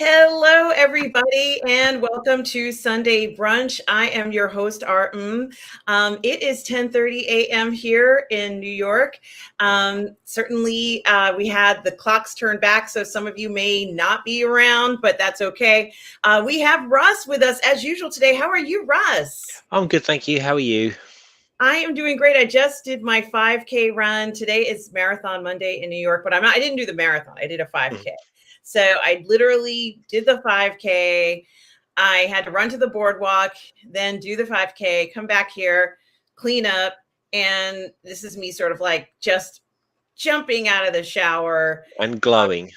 Hello, everybody, and welcome to Sunday Brunch. I am your host, Mmmm. It is 10:30 a.m. here in New York. Certainly, we had the clocks turned back, so some of you may not be around, but that's okay. We have Russ with us as usual today. How are you, Russ? I'm good, thank you. How are you? I am doing great. I just did my 5K run. Today is Marathon Monday in New York, but I didn't do the marathon. I did a 5K. So I literally did the 5K. I had to run to the boardwalk, then do the 5K, come back here, clean up. And this is me sort of like just jumping out of the shower. And glowing,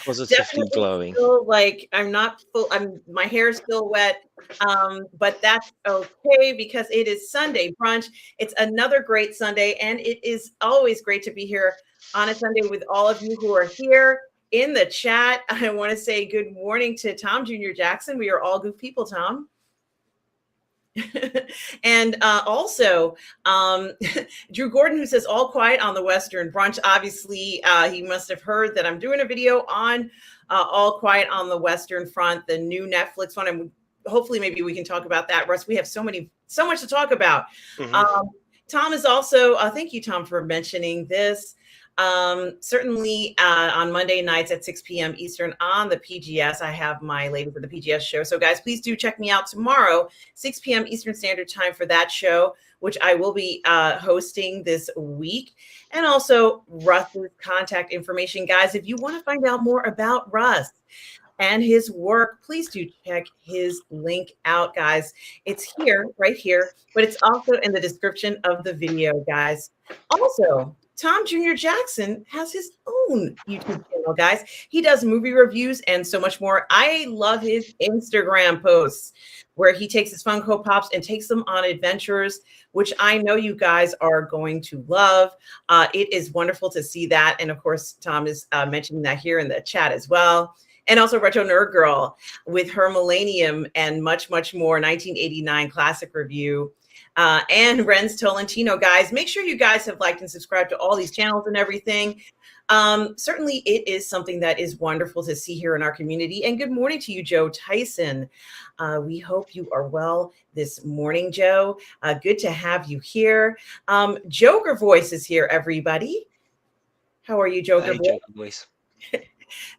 positively Definitely glowing. still like I'm not full. My hair is still wet, but that's okay because it is Sunday brunch. It's another great Sunday, and it is always great to be here on a Sunday with all of you who are here in the chat. I want to say good morning to Tom Jr. Jackson. We are all good people, Tom. And also Drew Gordon, who says all quiet on the Western Brunch. Obviously, he must have heard that I'm doing a video on All Quiet on the Western Front, the new Netflix one, and hopefully maybe we can talk about that. Russ, we have so much to talk about. Tom is also thank you, Tom, for mentioning this. Certainly on Monday nights at 6 p.m. Eastern on the PGS, I have my Lady for the PGS show. So guys, please do check me out tomorrow, 6 p.m. Eastern Standard Time for that show, which I will be hosting this week. And also Russ's contact information. Guys, if you want to find out more about Russ and his work, please do check his link out, guys. It's here, right here, but it's also in the description of the video, guys. Also, Tom Jr. Jackson has his own YouTube channel, guys. He does movie reviews and so much more. I love his Instagram posts where he takes his Funko Pops and takes them on adventures, which I know you guys are going to love. It is wonderful to see that. And of course, Tom is mentioning that here in the chat as well. And also Retro Nerd Girl with her Millennium and much, much more, 1989 classic review. And Ren's Tolentino, guys. Make sure you guys have liked and subscribed to all these channels and everything. Certainly, it is something that is wonderful to see here in our community. And good morning to you, Joe Tyson. We hope you are well this morning, Joe. Good to have you here. Joker Voice is here, everybody. How are you, Joker Hey, Joker Voice.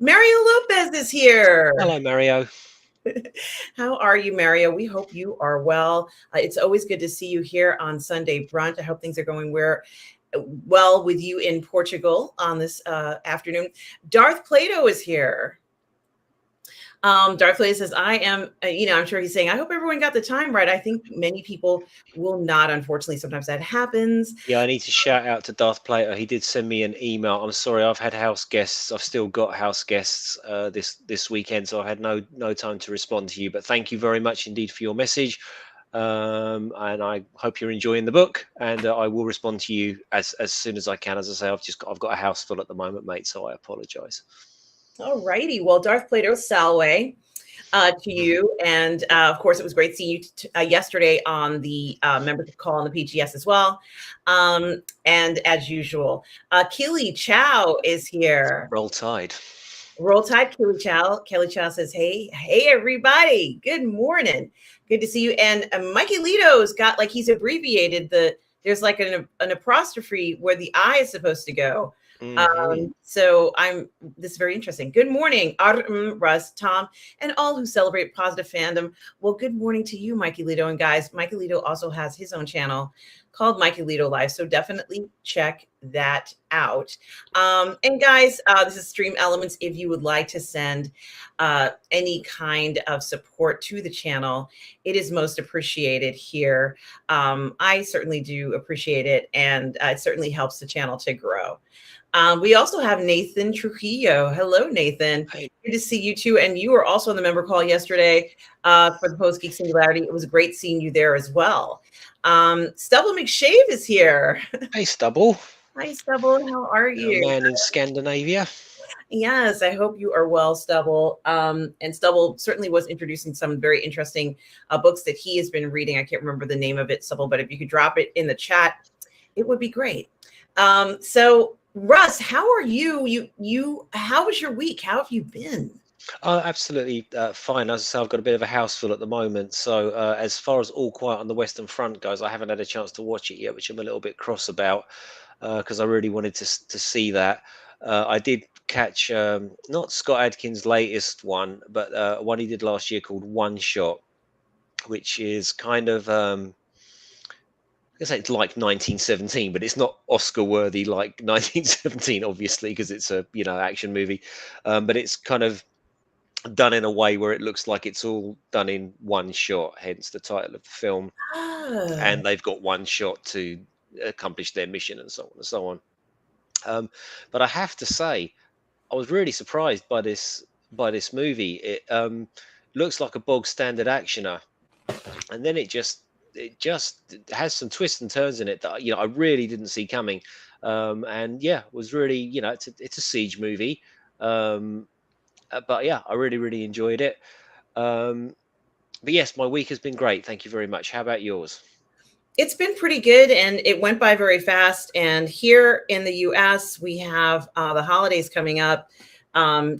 Mario Lopez is here. Hello, Mario. How are you, Mario? We hope you are well. It's always good to see you here on Sunday Brunch. I hope things are going well with you in Portugal on this afternoon. Darth Plato is here. Darth Plato says, I am, I'm sure he's saying, I hope everyone got the time right. I think many people will not, unfortunately. Sometimes that happens. Yeah, I need to shout out to Darth Plato. He did send me an email. I'm sorry, I've had house guests. I've still got house guests this weekend, so I had no time to respond to you. But thank you very much indeed for your message. And I hope you're enjoying the book. And I will respond to you as soon as I can. As I say, I've got a house full at the moment, mate. So I apologise. All righty. Well, Darth Plato Salway to you. And of course, it was great seeing you yesterday on the membership call on the PGS as well. And as usual, Kelly Chow is here. Roll Tide. Roll Tide, Kelly Chow. Kelly Chow says, hey, everybody. Good morning. Good to see you. And Mikey Lito's got like he's abbreviated there's like an apostrophe where the I is supposed to go. So this is very interesting. Good morning, Russ, Tom, and all who celebrate positive fandom. Well, good morning to you, Mikey Lito. And guys, Mikey Lito also has his own channel called Mikey Lito Live. So definitely check that out. And guys, this is Stream Elements. If you would like to send any kind of support to the channel, it is most appreciated here. I certainly do appreciate it. And it certainly helps the channel to grow. We also have Nathan Trujillo. Hello, Nathan. Hey. Good to see you too. And you were also on the member call yesterday for the Post Geek Singularity. It was great seeing you there as well. Stubble McShave is here. Hey, Stubble. Hi, Stubble. How are you? Man in Scandinavia. Yes, I hope you are well, Stubble. And Stubble certainly was introducing some very interesting books that he has been reading. I can't remember the name of it, Stubble, but if you could drop it in the chat, it would be great. So Russ, how are you? How was your week? How have you been? Oh, absolutely fine. As I say, I've got a bit of a house full at the moment. So as far as All Quiet on the Western Front goes, I haven't had a chance to watch it yet, which I'm a little bit cross about because I really wanted to see that. I did catch not Scott Adkins' latest one, but one he did last year called One Shot, which is kind of I say it's like 1917, but it's not Oscar worthy like 1917, obviously, because it's a action movie. But it's kind of done in a way where it looks like it's all done in one shot, hence the title of the film. Ah. And they've got one shot to accomplish their mission, and so on and so on. But I have to say, I was really surprised by this movie. It looks like a bog standard actioner, and then it just has some twists and turns in it that I really didn't see coming. And yeah, was really it's a siege movie. Um, but yeah, I really enjoyed it. Um, but yes, my week has been great. Thank you very much. How about yours? It's been pretty good and it went by very fast. And here in the US, we have the holidays coming up,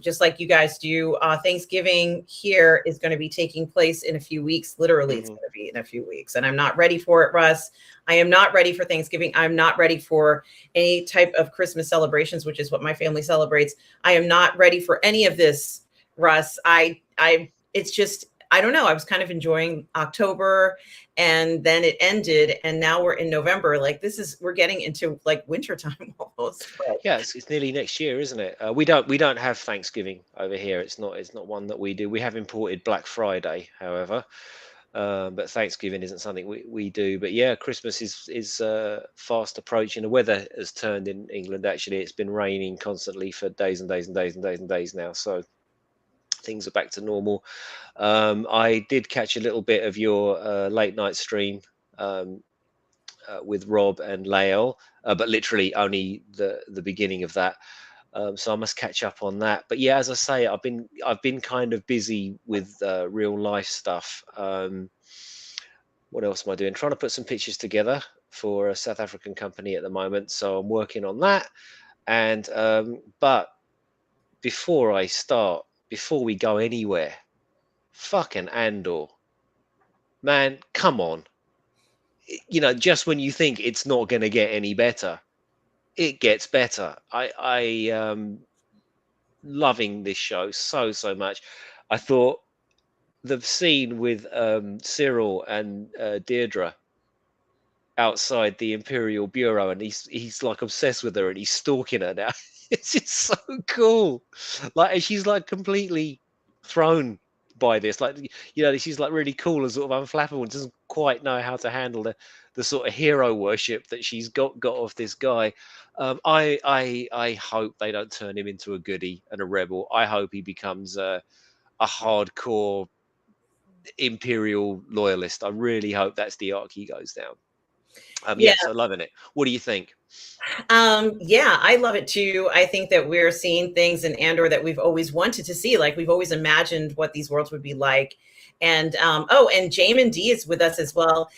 just like you guys do. Thanksgiving here is going to be taking place in a few weeks. Literally, it's Hmm. going to be in a few weeks. And I'm not ready for it, Russ. I am not ready for Thanksgiving. I'm not ready for any type of Christmas celebrations, which is what my family celebrates. I am not ready for any of this, Russ. It's just, I don't know. I was kind of enjoying October and then it ended and now we're in November. Like we're getting into like wintertime almost. But Yeah, it's nearly next year, isn't it? We don't have Thanksgiving over here. It's not one that we do. We have imported Black Friday, however, but Thanksgiving isn't something we do. But yeah, Christmas is fast approaching. The weather has turned in England. Actually, it's been raining constantly for days and days and days and days and days now. So things are back to normal. I did catch a little bit of your late night stream. Um, with Rob and Lael, but literally only the beginning of that. So I must catch up on that. But yeah, as I say, I've been kind of busy with real life stuff. What else am I doing? Trying to put some pictures together for a South African company at the moment. So I'm working on that. And but before we go anywhere, fucking Andor, man, come on. Just when you think it's not going to get any better, it gets better. I loving this show so much. I thought the scene with Cyril and Deirdre outside the Imperial Bureau, and he's like obsessed with her, and he's stalking her now. It's just so cool. Like, and she's like completely thrown by this. Like, she's like really cool and sort of unflappable, and doesn't quite know how to handle the sort of hero worship that she's got off this guy. I hope they don't turn him into a goody and a rebel. I hope he becomes a hardcore Imperial loyalist. I really hope that's the arc he goes down. yeah, Yeah, so loving it. What do you think? yeah, I love it too. I think that we're seeing things in Andor that we've always wanted to see. Like we've always imagined what these worlds would be like. And oh, and Jamin D is with us as well.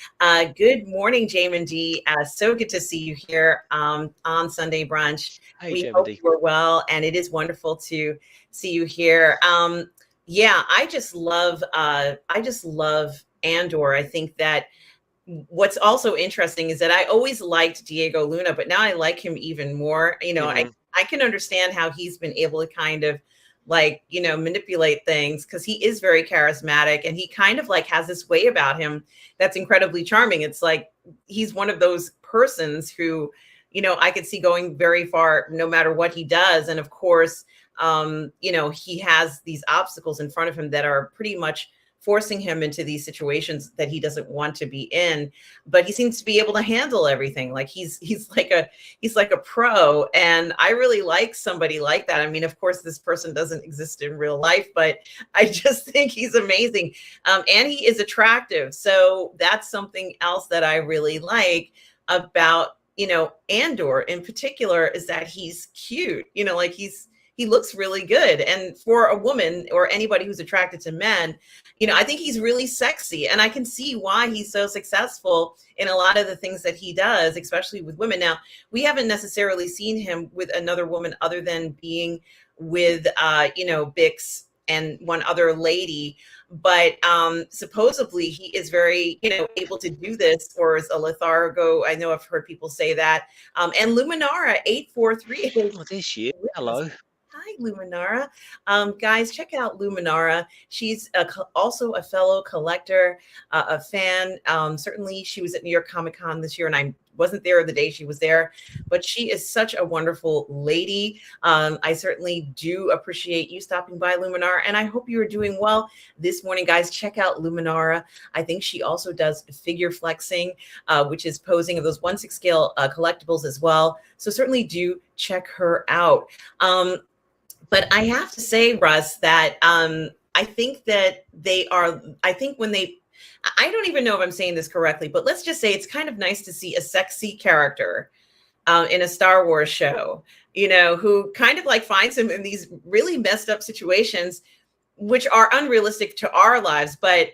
Good morning, Jamin D. So good to see you here on Sunday Brunch. Hey, We hope Gemini. you are well, and it is wonderful to see you here. Yeah, I just love Andor. I think that what's also interesting is that I always liked Diego Luna, but now I like him even more. Hmm. I can understand how he's been able to kind of like, manipulate things because he is very charismatic and he kind of like has this way about him that's incredibly charming. It's like he's one of those persons who, I could see going very far no matter what he does. And of course, he has these obstacles in front of him that are pretty much forcing him into these situations that he doesn't want to be in, but he seems to be able to handle everything. Like he's like a pro, and I really like somebody like that. I mean, of course this person doesn't exist in real life, but I just think he's amazing. And he is attractive, so that's something else that I really like about Andor in particular, is that he's cute. Like he looks really good. And for a woman or anybody who's attracted to men, I think he's really sexy. And I can see why he's so successful in a lot of the things that he does, especially with women. Now, we haven't necessarily seen him with another woman other than being with, Bix and one other lady, but supposedly he is very, able to do this, or is a lethargo. I know I've heard people say that. And Luminara 843 is Oh, there she is. with us. Hello. Hi, Luminara. Guys, check out Luminara. She's also a fellow collector, a fan. Certainly, she was at New York Comic Con this year, and I wasn't there the day she was there, but she is such a wonderful lady. I certainly do appreciate you stopping by, Luminara, and I hope you are doing well this morning. Guys, check out Luminara. I think she also does figure flexing, which is posing of those 1/6 scale collectibles as well. So certainly do check her out. But I have to say, Russ, that I think that I think when I don't even know if I'm saying this correctly, but let's just say it's kind of nice to see a sexy character in a Star Wars show, who kind of like finds him in these really messed up situations, which are unrealistic to our lives. But,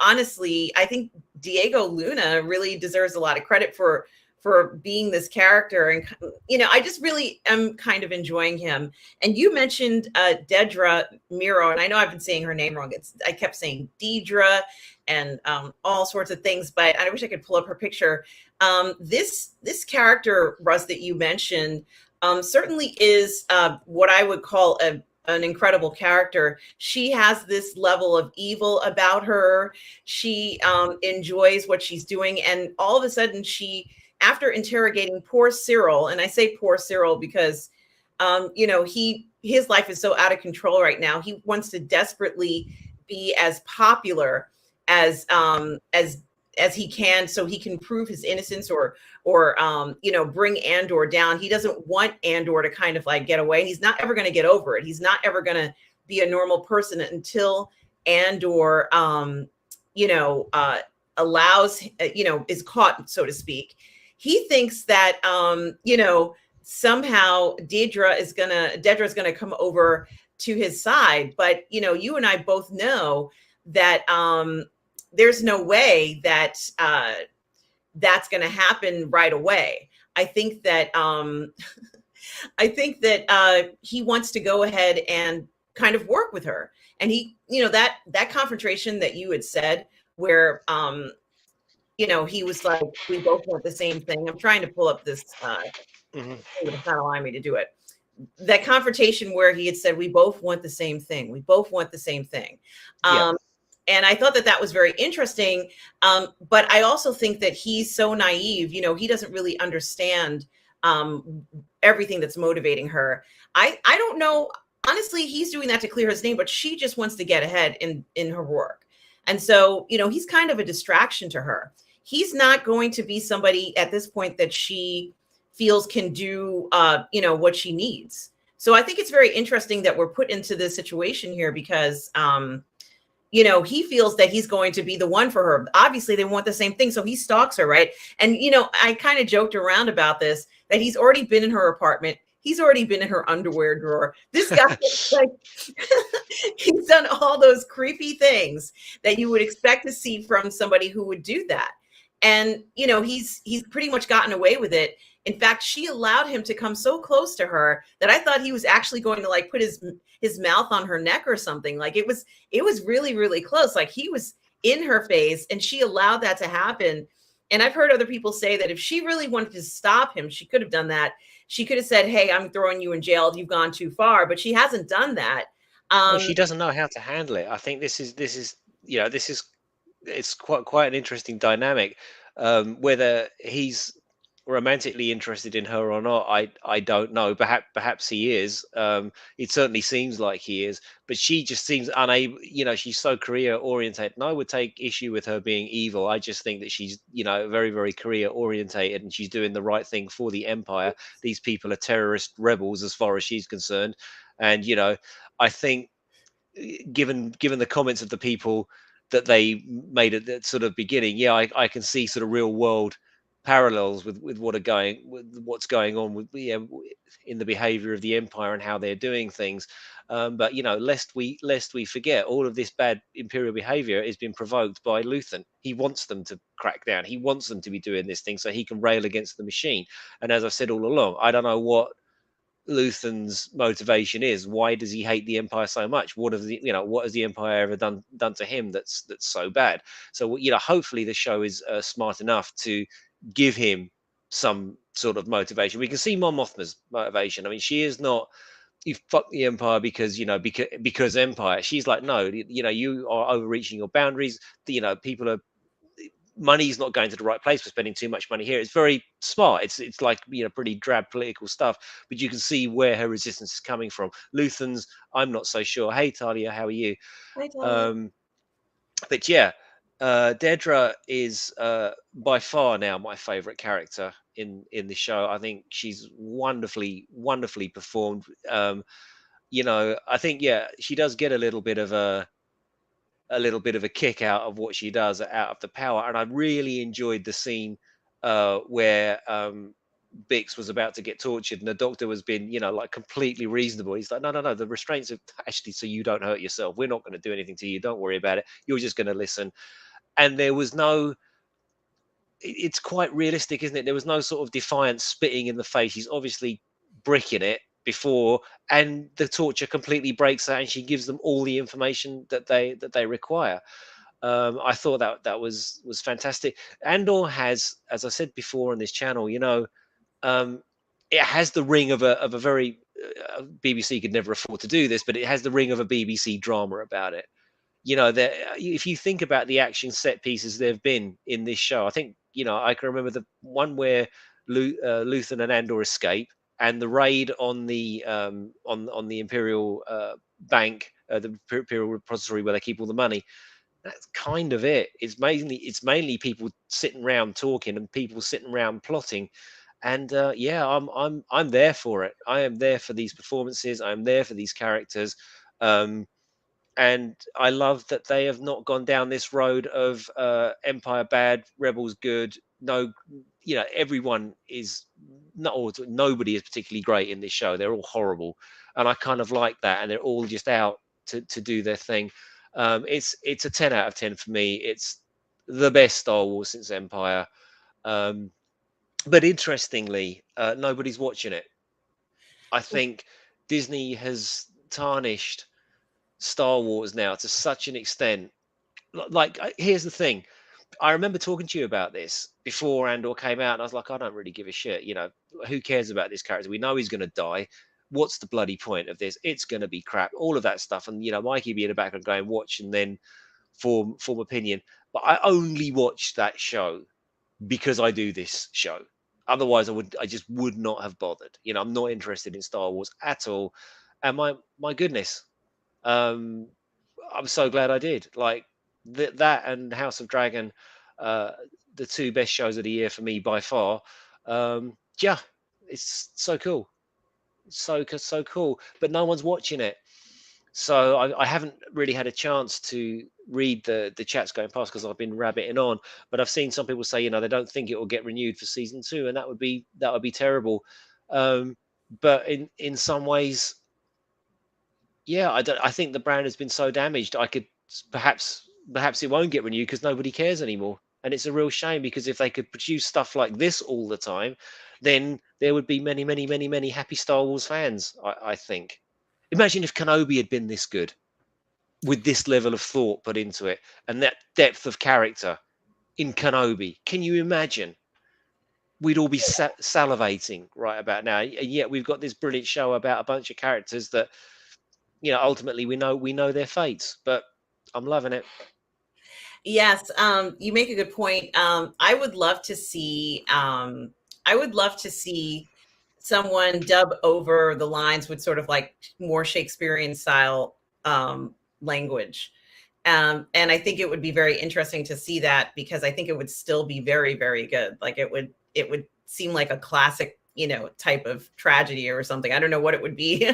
honestly, I think Diego Luna really deserves a lot of credit for being this character. And, I just really am kind of enjoying him. And you mentioned Dedra Miro, and I know I've been saying her name wrong. I kept saying Deidre and all sorts of things, but I wish I could pull up her picture. This character, Russ, that you mentioned, certainly is what I would call an incredible character. She has this level of evil about her. She enjoys what she's doing, and all of a sudden after interrogating poor Cyril, and I say poor Cyril because his life is so out of control right now. He wants to desperately be as popular as he can, so he can prove his innocence, or bring Andor down. He doesn't want Andor to kind of like get away, and he's not ever going to get over it. He's not ever going to be a normal person until Andor allows, is caught, so to speak. He thinks that somehow Dedra is gonna come over to his side, but you and I both know that there's no way that that's going to happen right away. I think that he wants to go ahead and kind of work with her, and he, that confrontation that you had said, where he was like, we both want the same thing. I'm trying to pull up this. It's not allowing me to do it. That confrontation where he had said, we both want the same thing. We both want the same thing. Yeah. And I thought that was very interesting. But I also think that he's so naive. He doesn't really understand everything that's motivating her. I don't know. Honestly, he's doing that to clear his name, but she just wants to get ahead in her work. And so, he's kind of a distraction to her. He's not going to be somebody at this point that she feels can do, what she needs. So I think it's very interesting that we're put into this situation here because, he feels that he's going to be the one for her. Obviously, they want the same thing. So he stalks her, right? And, I kind of joked around about this, that he's already been in her apartment. He's already been in her underwear drawer. This guy, like, he's done all those creepy things that you would expect to see from somebody who would do that. And, he's pretty much gotten away with it. In fact, she allowed him to come so close to her that I thought he was actually going to like put his mouth on her neck or something. Like it was really, really close. Like he was in her face, and she allowed that to happen. And I've heard other people say that if she really wanted to stop him, she could have done that. She could have said, hey, I'm throwing you in jail. You've gone too far. But she hasn't done that. Well, she doesn't know how to handle it. I think this is it's quite an interesting dynamic. Whether he's romantically interested in her or not, I don't know. Perhaps he is. It certainly seems like he is, but she just seems unable. She's so career orientated, and I would take issue with her being evil. I just think that she's very, very career orientated, and she's doing the right thing for the Empire. These people are terrorist rebels as far as she's concerned, and I think given the comments of the people that they made at that sort of beginning, yeah, I can see sort of real world parallels with what's going on with in the behavior of the Empire and how they're doing things. But lest we forget, all of this bad Imperial behavior has been provoked by Luthen. He wants them to crack down. He wants them to be doing this thing so he can rail against the machine. And as I've said all along, I don't know what Luthen's motivation is. Why does he hate the Empire so much? What have the what has the Empire ever done to him that's so bad? So hopefully the show is smart enough to give him some sort of motivation. We can see Mon Mothma's motivation. I mean, she is not, you fuck the Empire because because Empire. She's like, no, you are overreaching your boundaries. People are, money's not going to the right place. We're spending too much money here. It's very smart. It's like pretty drab political stuff, but you can see where her resistance is coming from. Luthen's, I'm not so sure. Hey Talia, how are you? Hi, Talia. Um, but yeah, Dedra is by far now my favorite character in the show. I think she's wonderfully performed. I think she does get a little bit of a kick out of what she does out of the power, and I really enjoyed the scene where Bix was about to get tortured, and the doctor was being, like completely reasonable. He's like, no, the restraints are actually so you don't hurt yourself. We're not going to do anything to you. Don't worry about it. You're just going to listen. And there was no. It's quite realistic, isn't it? There was no sort of defiance spitting in the face. He's obviously bricking it before, and the torture completely breaks her, and she gives them all the information that they require. I thought that was fantastic. Andor has, as I said before on this channel, um, it has the ring of a very BBC could never afford to do this, but it has the ring of a BBC drama about it. That if you think about the action set pieces there have been in this show, I think I can remember the one where Luthen and Andor escape, and the raid on the on the Imperial bank, the Imperial repository where they keep all the money. That's kind of it. It's mainly people sitting around talking and people sitting around plotting. And yeah, I'm there for it. I am there for these performances. I am there for these characters. Um, and I love that they have not gone down this road of Empire bad, Rebels good. No, everyone is not, or nobody is particularly great in this show. They're all horrible, and I kind of like that. And they're all just out to do their thing. It's a 10 out of 10 for me. It's the best Star Wars since Empire. Um, but interestingly, nobody's watching it. I think Disney has tarnished Star Wars now to such an extent. Like, here's the thing. I remember talking to you about this before Andor came out, and I was like, I don't really give a shit. Who cares about this character? We know he's going to die. What's the bloody point of this? It's going to be crap. All of that stuff. And Mikey be in the background going, watch and then form opinion. But I only watched that show because I do this show. Otherwise, I just would not have bothered. I'm not interested in Star Wars at all. And my goodness, um, I'm so glad I did. Like that and House of Dragon, uh, the two best shows of the year for me by far. Yeah, it's so cool, so cool. But no one's watching it, so I haven't really had a chance to read the chats going past because I've been rabbiting on. But I've seen some people say they don't think it will get renewed for season 2, and that would be terrible. Um, but in some ways, yeah, I think the brand has been so damaged. I could perhaps it won't get renewed because nobody cares anymore, and it's a real shame because if they could produce stuff like this all the time, then there would be many happy Star Wars fans. I think. Imagine if Kenobi had been this good with this level of thought put into it and that depth of character in Kenobi. Can you imagine? We'd all be salivating right about now, and yet we've got this brilliant show about a bunch of characters that ultimately we know their fates, but I'm loving it. Yes, you make a good point. I would love to see. I would love to see someone dub over the lines with sort of like more Shakespearean style language. And I think it would be very interesting to see that because I think it would still be very, very good. Like it would seem like a classic, type of tragedy or something. I don't know what it would be,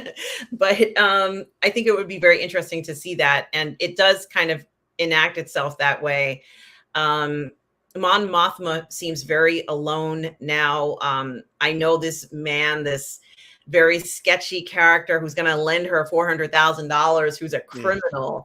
but I think it would be very interesting to see that. And it does kind of enact itself that way. Mon Mothma seems very alone now. I know this man, this very sketchy character who's going to lend her $400,000, who's a criminal,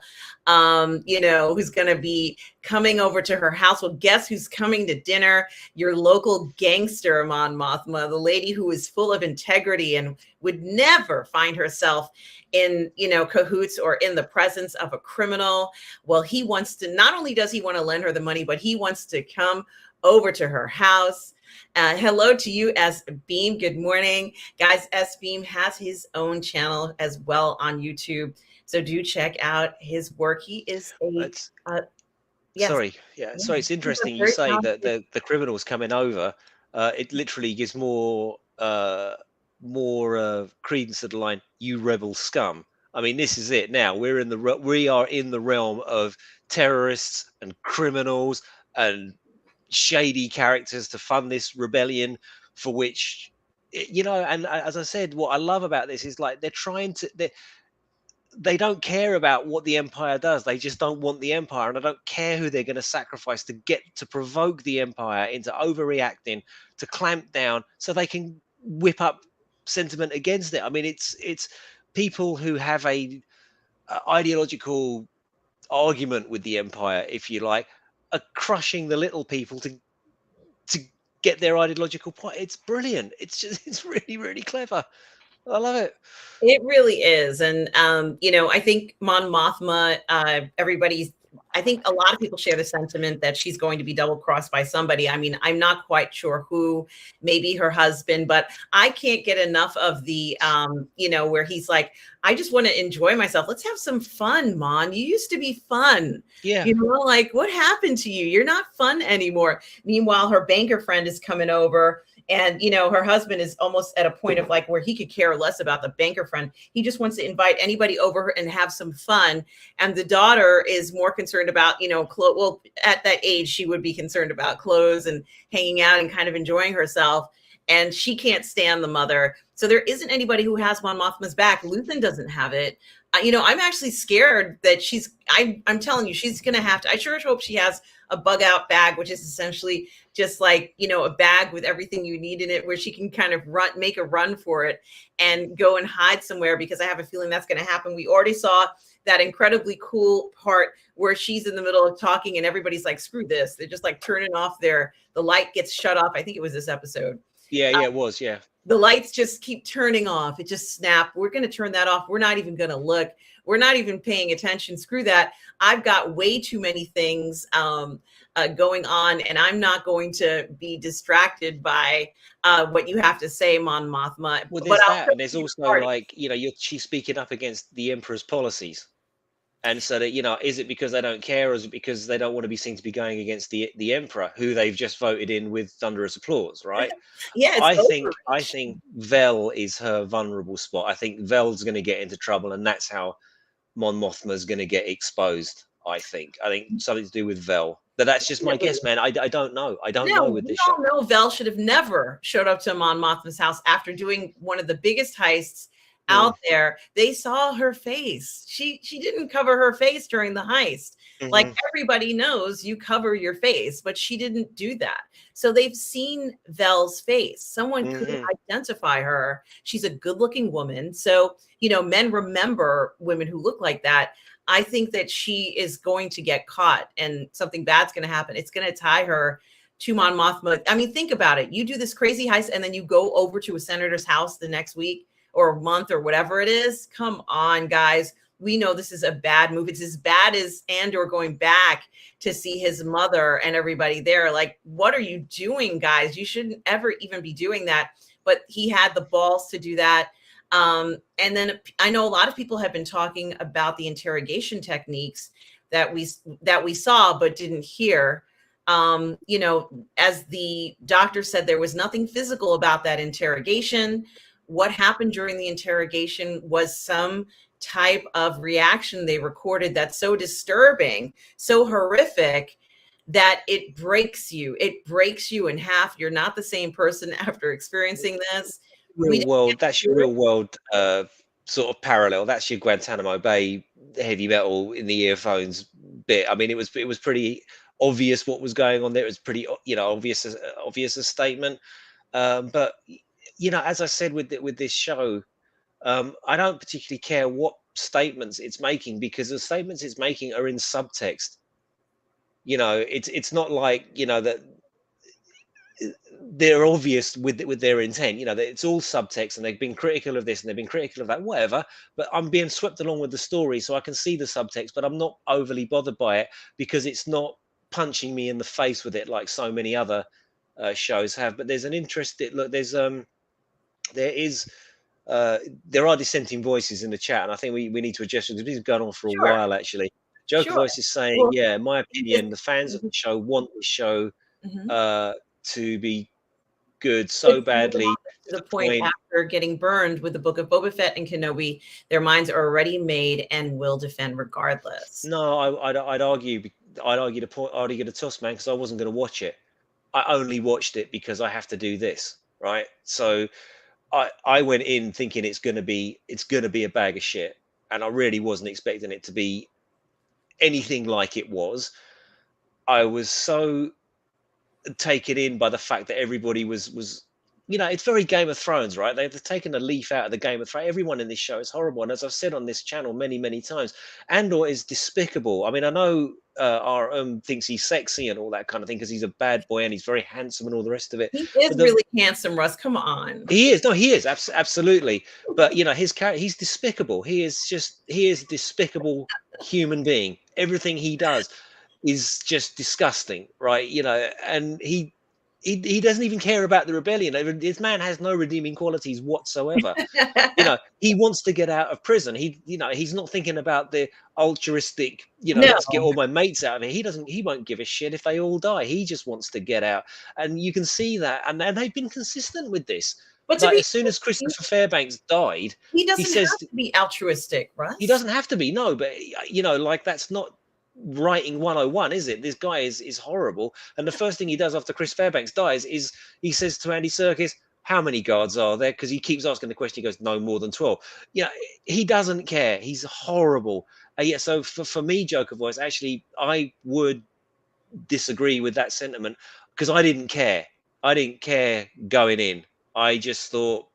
you know, who's going to be coming over to her house. Well, guess who's coming to dinner? Your local gangster, Mon Mothma, the lady who is full of integrity and would never find herself in, you know, cahoots or in the presence of a criminal. Well, he wants to, not only does he want to lend her the money, but he wants to come over to her house. Hello to you, S Beam. Good morning, guys. S Beam has his own channel as well on YouTube, so do check out his work. He is a yes. Sorry, yeah. Sorry, it's interesting you say that the criminals coming over. It literally gives more credence to the line, "You rebel scum." I mean, this is it. Now we are in the realm of terrorists and criminals and shady characters to fund this rebellion, for which, you know. And as I said, what I love about this is like they're trying to. They don't care about what the empire does. They just don't want the empire, and I don't care who they're going to sacrifice to provoke the empire into overreacting, to clamp down, so they can whip up sentiment against it. I mean, it's people who have a ideological argument with the empire, if you like, are crushing the little people to get their ideological point. It's brilliant. It's really, really clever. I love it. It really is. And, you know, I think Mon Mothma, I think a lot of people share the sentiment that she's going to be double crossed by somebody. I mean, I'm not quite sure who, maybe her husband, but I can't get enough of the, you know, where he's like, I just want to enjoy myself. Let's have some fun, Mon. You used to be fun. Yeah. You know, like what happened to you? You're not fun anymore. Meanwhile, her banker friend is coming over. And, you know, her husband is almost at a point of like where he could care less about the banker friend. He just wants to invite anybody over and have some fun. And the daughter is more concerned about, you know, well, at that age, she would be concerned about clothes and hanging out and kind of enjoying herself. And she can't stand the mother. So there isn't anybody who has Mon Mothma's back. Luthen doesn't have it. You know, I'm actually scared that I'm telling you, she's going to have to, I sure hope she has a bug out bag, which is essentially just like, you know, a bag with everything you need in it where she can kind of make a run for it and go and hide somewhere, because I have a feeling that's going to happen. We already saw that incredibly cool part where she's in the middle of talking and everybody's like, screw this. They're just like turning off the light gets shut off. I think it was this episode. Yeah, it was. Yeah. The lights just keep turning off. It just snapped. We're going to turn that off. We're not even going to look. We're not even paying attention. Screw that. I've got way too many things going on, and I'm not going to be distracted by what you have to say, Mon Mothma. Well, there's that, and there's also like, you know, she's speaking up against the Emperor's policies. And so that, you know, is it because they don't care, or is it because they don't want to be seen to be going against the Emperor, who they've just voted in with thunderous applause, right? Yeah, I think Vel is her vulnerable spot. I think Vel's going to get into trouble, and that's how Mon Mothma's going to get exposed. I think something to do with Vel. But that's just my guess, man. I don't know. I don't know with this show. No, Vel should have never showed up to Mon Mothma's house after doing one of the biggest heists out there. They saw her face. She didn't cover her face during the heist. Like everybody knows you cover your face, but she didn't do that. So they've seen Vel's face. Someone could identify her. She's a good-looking woman. So, you know, men remember women who look like that. I think that she is going to get caught and something bad's going to happen. It's going to tie her to Mon Mothma. I mean, think about it. You do this crazy heist and then you go over to a senator's house the next week or a month or whatever it is. Come on, guys. We know this is a bad move. It's as bad as Andor going back to see his mother and everybody there. Like, what are you doing, guys? You shouldn't ever even be doing that. But he had the balls to do that. And then I know a lot of people have been talking about the interrogation techniques that we saw but didn't hear. You know, as the doctor said, there was nothing physical about that interrogation. What happened during the interrogation was some type of reaction they recorded that's so disturbing, so horrific, that it breaks you. It breaks you in half. You're not the same person after experiencing this. That's your real world sort of parallel. That's your Guantanamo Bay heavy metal in the earphones bit. I mean, it was pretty obvious what was going on there. It was pretty, you know, obvious a statement. But you know, as I said with this show, I don't particularly care what statements it's making, because the statements it's making are in subtext. You know, it's not like, you know, that they're obvious with their intent. You know, that it's all subtext, and they've been critical of this and they've been critical of that, whatever. But I'm being swept along with the story, so I can see the subtext, but I'm not overly bothered by it, because it's not punching me in the face with it like so many other shows have. But there's an interesting look. There is uh, there are dissenting voices in the chat, and I think we need to adjust it. This has gone on for a Sure, while, actually. Joker sure. Voice is saying, Well, yeah, in my this, opinion, the fans of the show want the show mhm. uh, to be good so It's moving badly on to to the the point point. after getting burned with the Book of Boba Fett and Kenobi, their minds are already made and will defend regardless. No, I'd argue. I'd argue the point. I'd argue the toss, man, because I wasn't going to watch it. I only watched it because I have to do this, right? So I went in thinking it's gonna be a bag of shit, and I really wasn't expecting it to be anything like it was. I was so taken in by the fact that everybody was, you know, it's very Game of Thrones, right? They've taken a leaf out of the Game of Thrones. Everyone in this show is horrible, and as I've said on this channel many times, Andor is despicable. I mean, I know our thinks he's sexy and all that kind of thing because he's a bad boy and he's very handsome and all the rest of it. He is But the really handsome, Russ. Come on. he is, no, he is absolutely. But you know, his character, he's despicable. He is a despicable human being. Everything he does is just disgusting, right? You know, and he doesn't even care about the rebellion. This man has no redeeming qualities whatsoever. You know, he wants to get out of prison. You know, he's not thinking about the altruistic, you know, No, let's get all my mates out of here. He won't give a shit if they all die. He just wants to get out. And you can see that. And they've been consistent with this. but to Like, be as soon as Christopher Fairbanks died, he he doesn't says have to be altruistic, he Russ. doesn't have to be, no, but you know, like, that's not writing 101, is it? This guy is horrible. And the first thing he does after Chris Fairbanks dies is he says to Andy Serkis, how many guards are there? Because he keeps asking the question. He goes, no more than 12. You know, he doesn't care. He's horrible. Yeah, so for me, Joker Voice, actually, I would disagree with that sentiment, because I didn't care. I didn't care going in. I just thought,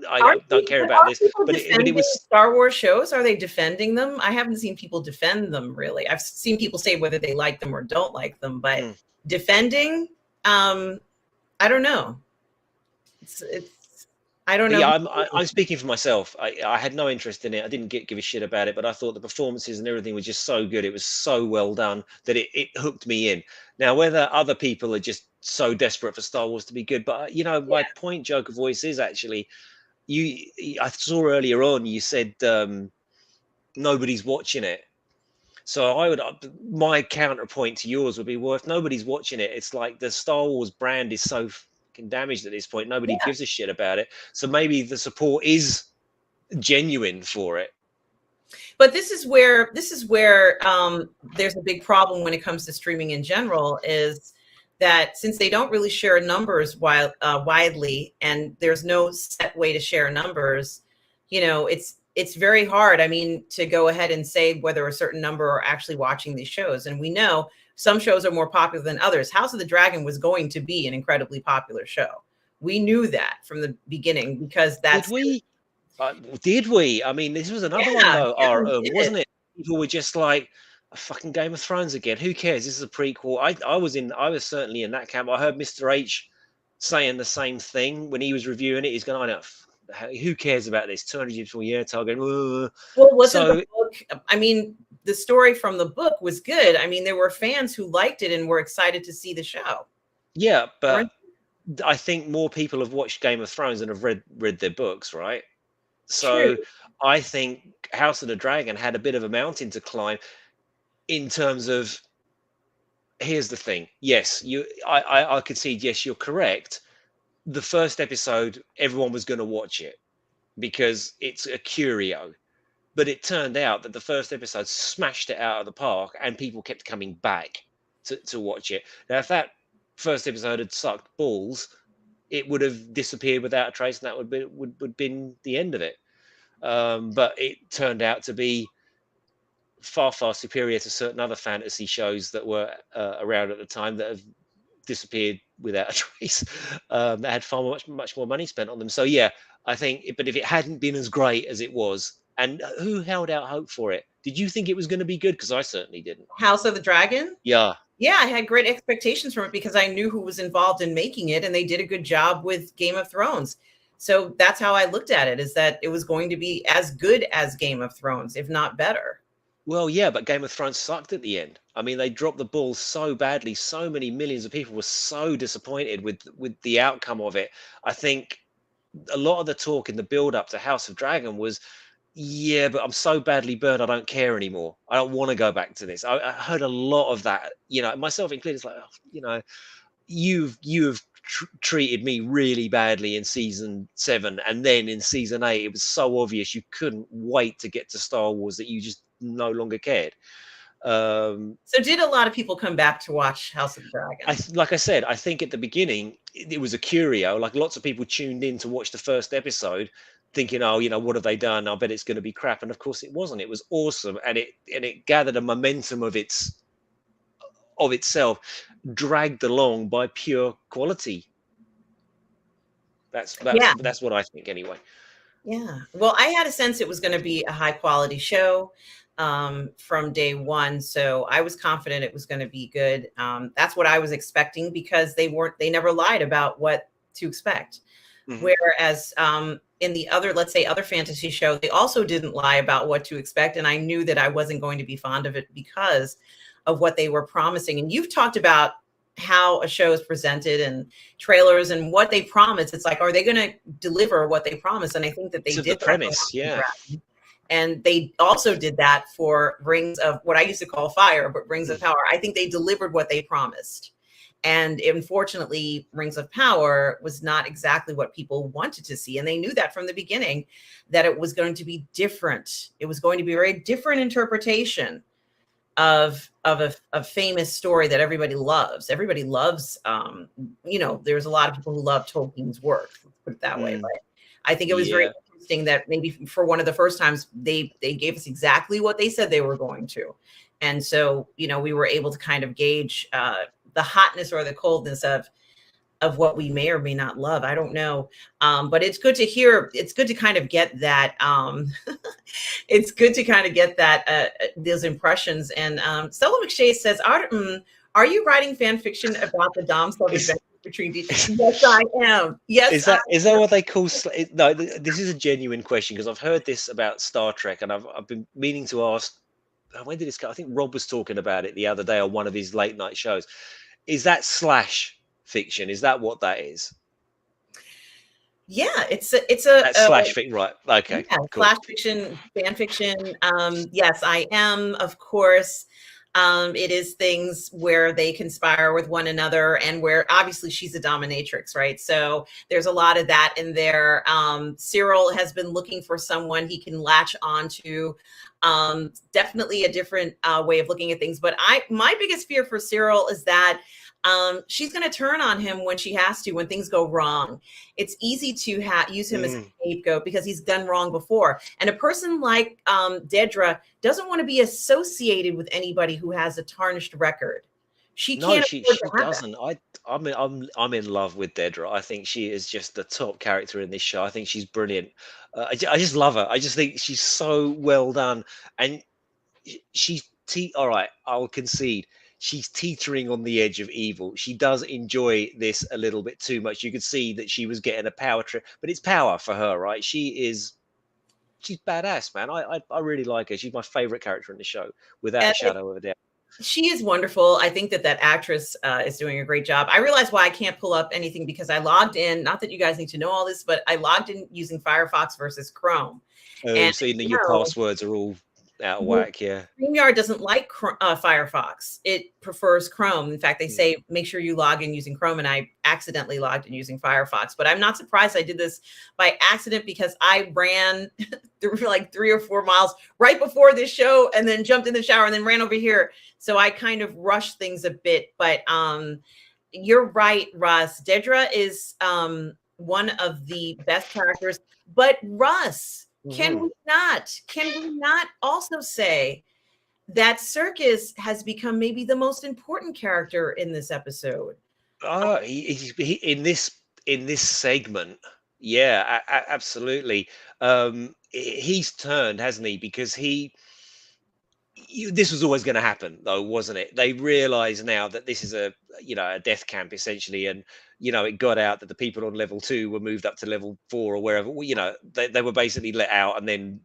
I don't care about Are this. people But it defending was, Star Wars shows? Are they defending them? I haven't seen people defend them really. I've seen people say whether they like them or don't like them, but mm. defending, I don't know. It's I don't know. Yeah, I'm speaking for myself. I had no interest in it. I didn't give a shit about it, but I thought the performances and everything was just so good. It was so well done that it hooked me in. Now, whether other people are just so desperate for Star Wars to be good, but you know, my Yeah, point, Joker Voice, is actually I saw earlier on you said nobody's watching it. So I would, my counterpoint to yours would be, well, if nobody's watching it, it's like the Star Wars brand is so fucking damaged at this point. Nobody yeah. gives a shit about it. So maybe the support is genuine for it. But this is where there's a big problem when it comes to streaming in general, is that since they don't really share numbers widely, and there's no set way to share numbers, you know, it's very hard. I mean, to go ahead and say whether a certain number are actually watching these shows, and we know some shows are more popular than others. House of the Dragon was going to be an incredibly popular show. We knew that from the beginning because Did that's we? Did we? I mean, this was another one yeah, though. yeah, we did. Wasn't it? People were just like, a fucking Game of Thrones again. Who cares? This is a prequel. I was certainly in that camp. I heard Mr. H saying the same thing when he was reviewing it. He's going, I know, who cares about this? 200 years before year target. Well, wasn't the So book, I mean, the story from the book was good. I mean, there were fans who liked it and were excited to see the show. yeah, but Weren't I think more people have watched Game of Thrones and have read their books, right? true. So I think House of the Dragon had a bit of a mountain to climb in terms of, here's the thing. Yes, I concede, yes, you're correct. The first episode, everyone was going to watch it because it's a curio. But it turned out that the first episode smashed it out of the park and people kept coming back to watch it. Now, if that first episode had sucked balls, it would have disappeared without a trace, and that would been the end of it. But it turned out to be far superior to certain other fantasy shows that were around at the time that have disappeared without a trace, that had far much more money spent on them. So yeah, I think, but if it hadn't been as great as it was, and who held out hope for it? Did you think it was going to be good? Because I certainly didn't. House of the Dragon. Yeah. Yeah, I had great expectations from it because I knew who was involved in making it, and they did a good job with Game of Thrones. So that's how I looked at it, is that it was going to be as good as Game of Thrones, if not better. Well, yeah, but Game of Thrones sucked at the end. I mean, they dropped the ball so badly. So many millions of people were so disappointed with the outcome of it. I think a lot of the talk in the build up to House of Dragon was, yeah, but I'm so badly burned, I don't care anymore. I don't want to go back to this. I heard a lot of that, myself included. It's like, oh, you've treated me really badly in season 7, and then in season 8 it was so obvious you couldn't wait to get to Star Wars that you just no longer cared. So did a lot of people come back to watch House of the Dragon? Like I said, I think at the beginning it was a curio. Like, lots of people tuned in to watch the first episode thinking, oh, what have they done? I bet it's going to be crap. And of course it wasn't. It was awesome, and it gathered a momentum of itself, dragged along by pure quality. That's what I think anyway. Yeah. Well, I had a sense it was going to be a high quality show from day one. So I was confident it was going to be good. That's what I was expecting, because they never lied about what to expect. Mm-hmm. Whereas in the other, let's say, other fantasy show, they also didn't lie about what to expect. And I knew that I wasn't going to be fond of it because of what they were promising. And you've talked about how a show is presented and trailers and what they promise. It's like, are they going to deliver what they promise? And I think that they did. The premise, yeah. And they also did that for Rings of, what I used to call fire, but Rings of Power. I think they delivered what they promised. And unfortunately, Rings of Power was not exactly what people wanted to see. And they knew that from the beginning, that it was going to be different. It was going to be a very different interpretation of a famous story that everybody loves. Everybody loves, there's a lot of people who love Tolkien's work, let's put it that way. But I think it was very interesting that maybe for one of the first times they gave us exactly what they said they were going to. And so, we were able to kind of gauge the hotness or the coldness of what we may or may not love. I don't know. But it's good to hear. It's good to kind of get that. It's good to kind of get that, those impressions. And Stella McShay says, are you writing fan fiction about the Dom Sub adventure between Yes, I am. Yes. Is that what they call? No, this is a genuine question, because I've heard this about Star Trek, and I've been meaning to ask, when did this go? I think Rob was talking about it the other day on one of his late night shows. Is that slash fiction? Is that what that is? Yeah, it's a slash fiction, right? Okay, yeah, cool. Slash fiction, fan fiction. Yes, I am, of course. It is things where they conspire with one another, and where obviously she's a dominatrix, right? So there's a lot of that in there. Cyril has been looking for someone he can latch onto. Definitely a different way of looking at things. But my biggest fear for Cyril is that she's going to turn on him when she has to, when things go wrong. It's easy to use him as a scapegoat because he's done wrong before. And a person like Dedra doesn't want to be associated with anybody who has a tarnished record. She doesn't. I'm in love with Dedra. I think she is just the top character in this show. I think she's brilliant. I just love her. I just think she's so well done, and she's all right. I'll concede. She's teetering on the edge of evil. She does enjoy this a little bit too much. You could see that she was getting a power trip, but it's power for her, right? She's badass, man. I really like her. She's my favorite character in the show, without a shadow of a doubt. She is wonderful. I think that actress is doing a great job. I realize why I can't pull up anything, because I logged in. Not that you guys need to know all this, but I logged in using Firefox versus Chrome. Oh, so your passwords are all out of whack, yeah. StreamYard doesn't like Firefox. It prefers Chrome. In fact, they say make sure you log in using Chrome, and I accidentally logged in using Firefox. But I'm not surprised I did this by accident, because I ran through like 3 or 4 miles right before this show, and then jumped in the shower and then ran over here. So I kind of rushed things a bit. But you're right, Russ. Dedra is one of the best characters. But Russ, can we not also say that Circus has become maybe the most important character in this episode? He in this segment, yeah, absolutely. He's turned, hasn't he? Because this was always going to happen, though, wasn't it? They realize now that this is a death camp essentially, and it got out that the people on level 2 were moved up to level 4 or wherever. They were basically let out, and then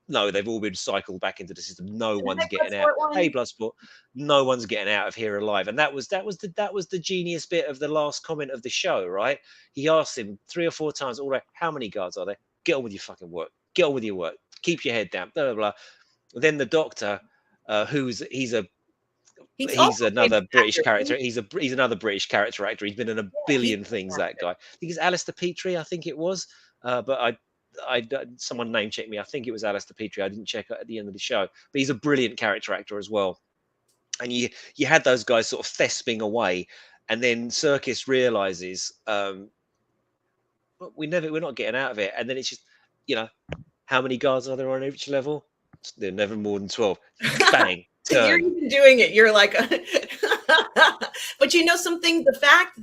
no, they've all been cycled back into the system. No Isn't one's that getting out. Bloodsport Hey, one? Bloodsport, no one's getting out of here alive. And that was the genius bit of the last comment of the show, right? He asked him 3 or 4 times, all right, how many guards are there? Get on with your fucking work. Get on with your work. Keep your head down. Blah blah blah. Then the doctor, he's He's he's also a famous another British actor. character. He's another British character actor. He's been in a He's billion a things. famous That guy. I think it's Alistair Petrie. I think it was, but someone name checked me. I think it was Alistair Petrie. I didn't check at the end of the show, but he's a brilliant character actor as well. And you had those guys sort of thesping away, and then Circus realizes we're not getting out of it, and then it's just you know how many guards are there on each level? They're never more than 12. Bang, You're turn. even doing it. You're like, but something, the fact,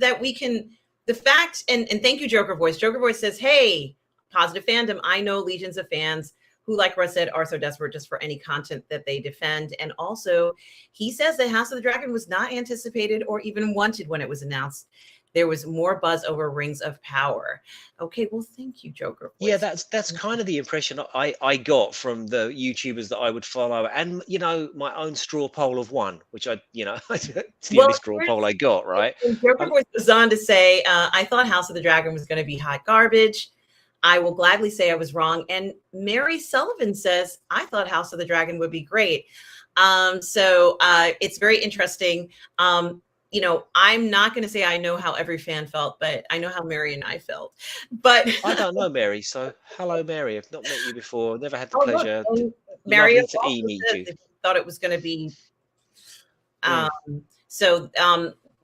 and thank you, Joker Voice. Joker Voice says, hey, positive fandom. I know legions of fans who, like Russ said, are so desperate just for any content that they defend. And also, he says that House of the Dragon was not anticipated or even wanted when it was announced. There was more buzz over Rings of Power. Okay, well, thank you, Joker Voice. Yeah, that's kind of the impression I got from the YouTubers that I would follow, and my own straw poll of one, which it's the Well, only straw poll I got, right? and Joker Um, Voice goes on to say, I thought House of the Dragon was going to be hot garbage. I will gladly say I was wrong. And Mary Sullivan says, I thought House of the Dragon would be great. So it's very interesting. I'm not going to say I know how every fan felt, but I know how Mary and I felt. But I don't know Mary, so hello Mary. I've not met you before. Never had the oh, look, pleasure. and Mario Lovely to also meet says you. that he thought it was going to be. Mm, So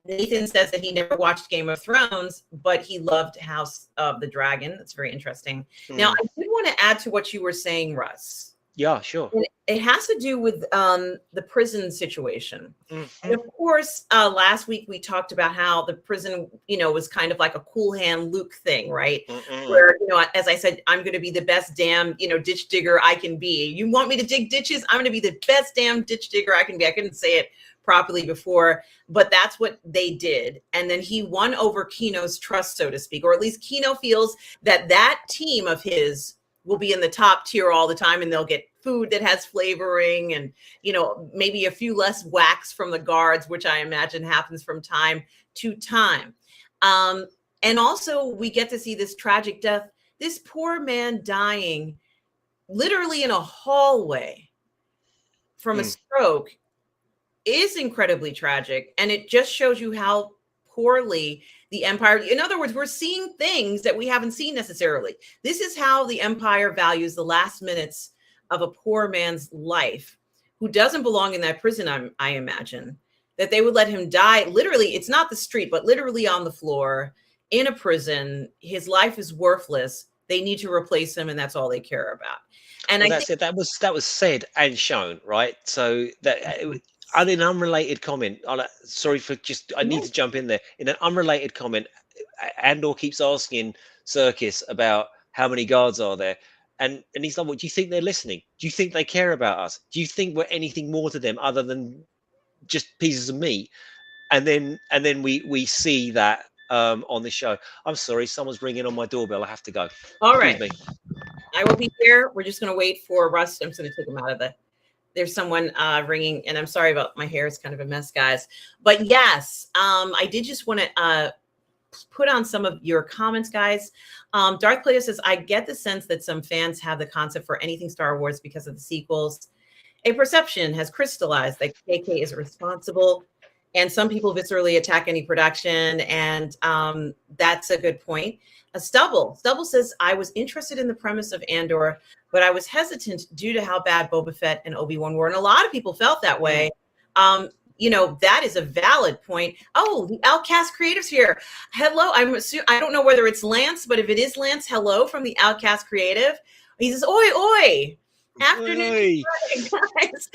Nathan says that he never watched Game of Thrones, but he loved House of the Dragon. That's very interesting. Now, mm. I did want to add to what you were saying, Russ. Yeah, sure. And it has to do with the prison situation. And Mhm. of course, last week we talked about how the prison, was kind of like a cool hand Luke thing, right? Mm-mm. Where, as I said, I'm going to be the best damn, ditch digger I can be. You want me to dig ditches? I'm going to be the best damn ditch digger I can be. I couldn't say it properly before, but that's what they did. And then he won over Kino's trust, so to speak, or at least Kino feels that team of his will be in the top tier all the time, and they'll get food that has flavoring and, maybe a few less whacks from the guards, which I imagine happens from time to time. And also we get to see this tragic death, this poor man dying literally in a hallway from a stroke is incredibly tragic. And it just shows you how poorly the Empire, in other words, we're seeing things that we haven't seen necessarily. This is how the Empire values the last minutes of a poor man's life who doesn't belong in that prison, I imagine, that they would let him die. Literally, it's not the street, but literally on the floor in a prison. His life is worthless. They need to replace him, and that's all they care about. And Well, I that's think, it. That was said and shown, right? So that on an unrelated comment, sorry for just. I need to jump in there. In an unrelated comment, Andor keeps asking Circus about how many guards are there, and he's like, "What do you think they're listening? Do you think they care about us? Do you think we're anything more to them other than just pieces of meat?" And then we see that on the show. I'm sorry, someone's ringing on my doorbell. I have to go. all Excuse right, me. I will be here. We're just going to wait for Russ. I'm just going to take him out of there's someone ringing, and I'm sorry about my hair. It's kind of a mess, guys. But yes, I did just want to put on some of your comments, guys. Darth Plato says, I get the sense that some fans have the concept for anything Star Wars because of the sequels. A perception has crystallized that KK is responsible, and some people viscerally attack any production, and that's a good point. Stubble says, I was interested in the premise of Andor, but I was hesitant due to how bad Boba Fett and Obi-Wan were, and a lot of people felt that way. That is a valid point. Oh, the Outcast Creatives here. Hello. I don't know whether it's Lance, but if it is Lance, hello from the Outcast Creative. He says, oi, oi. Afternoon, Hey. guys.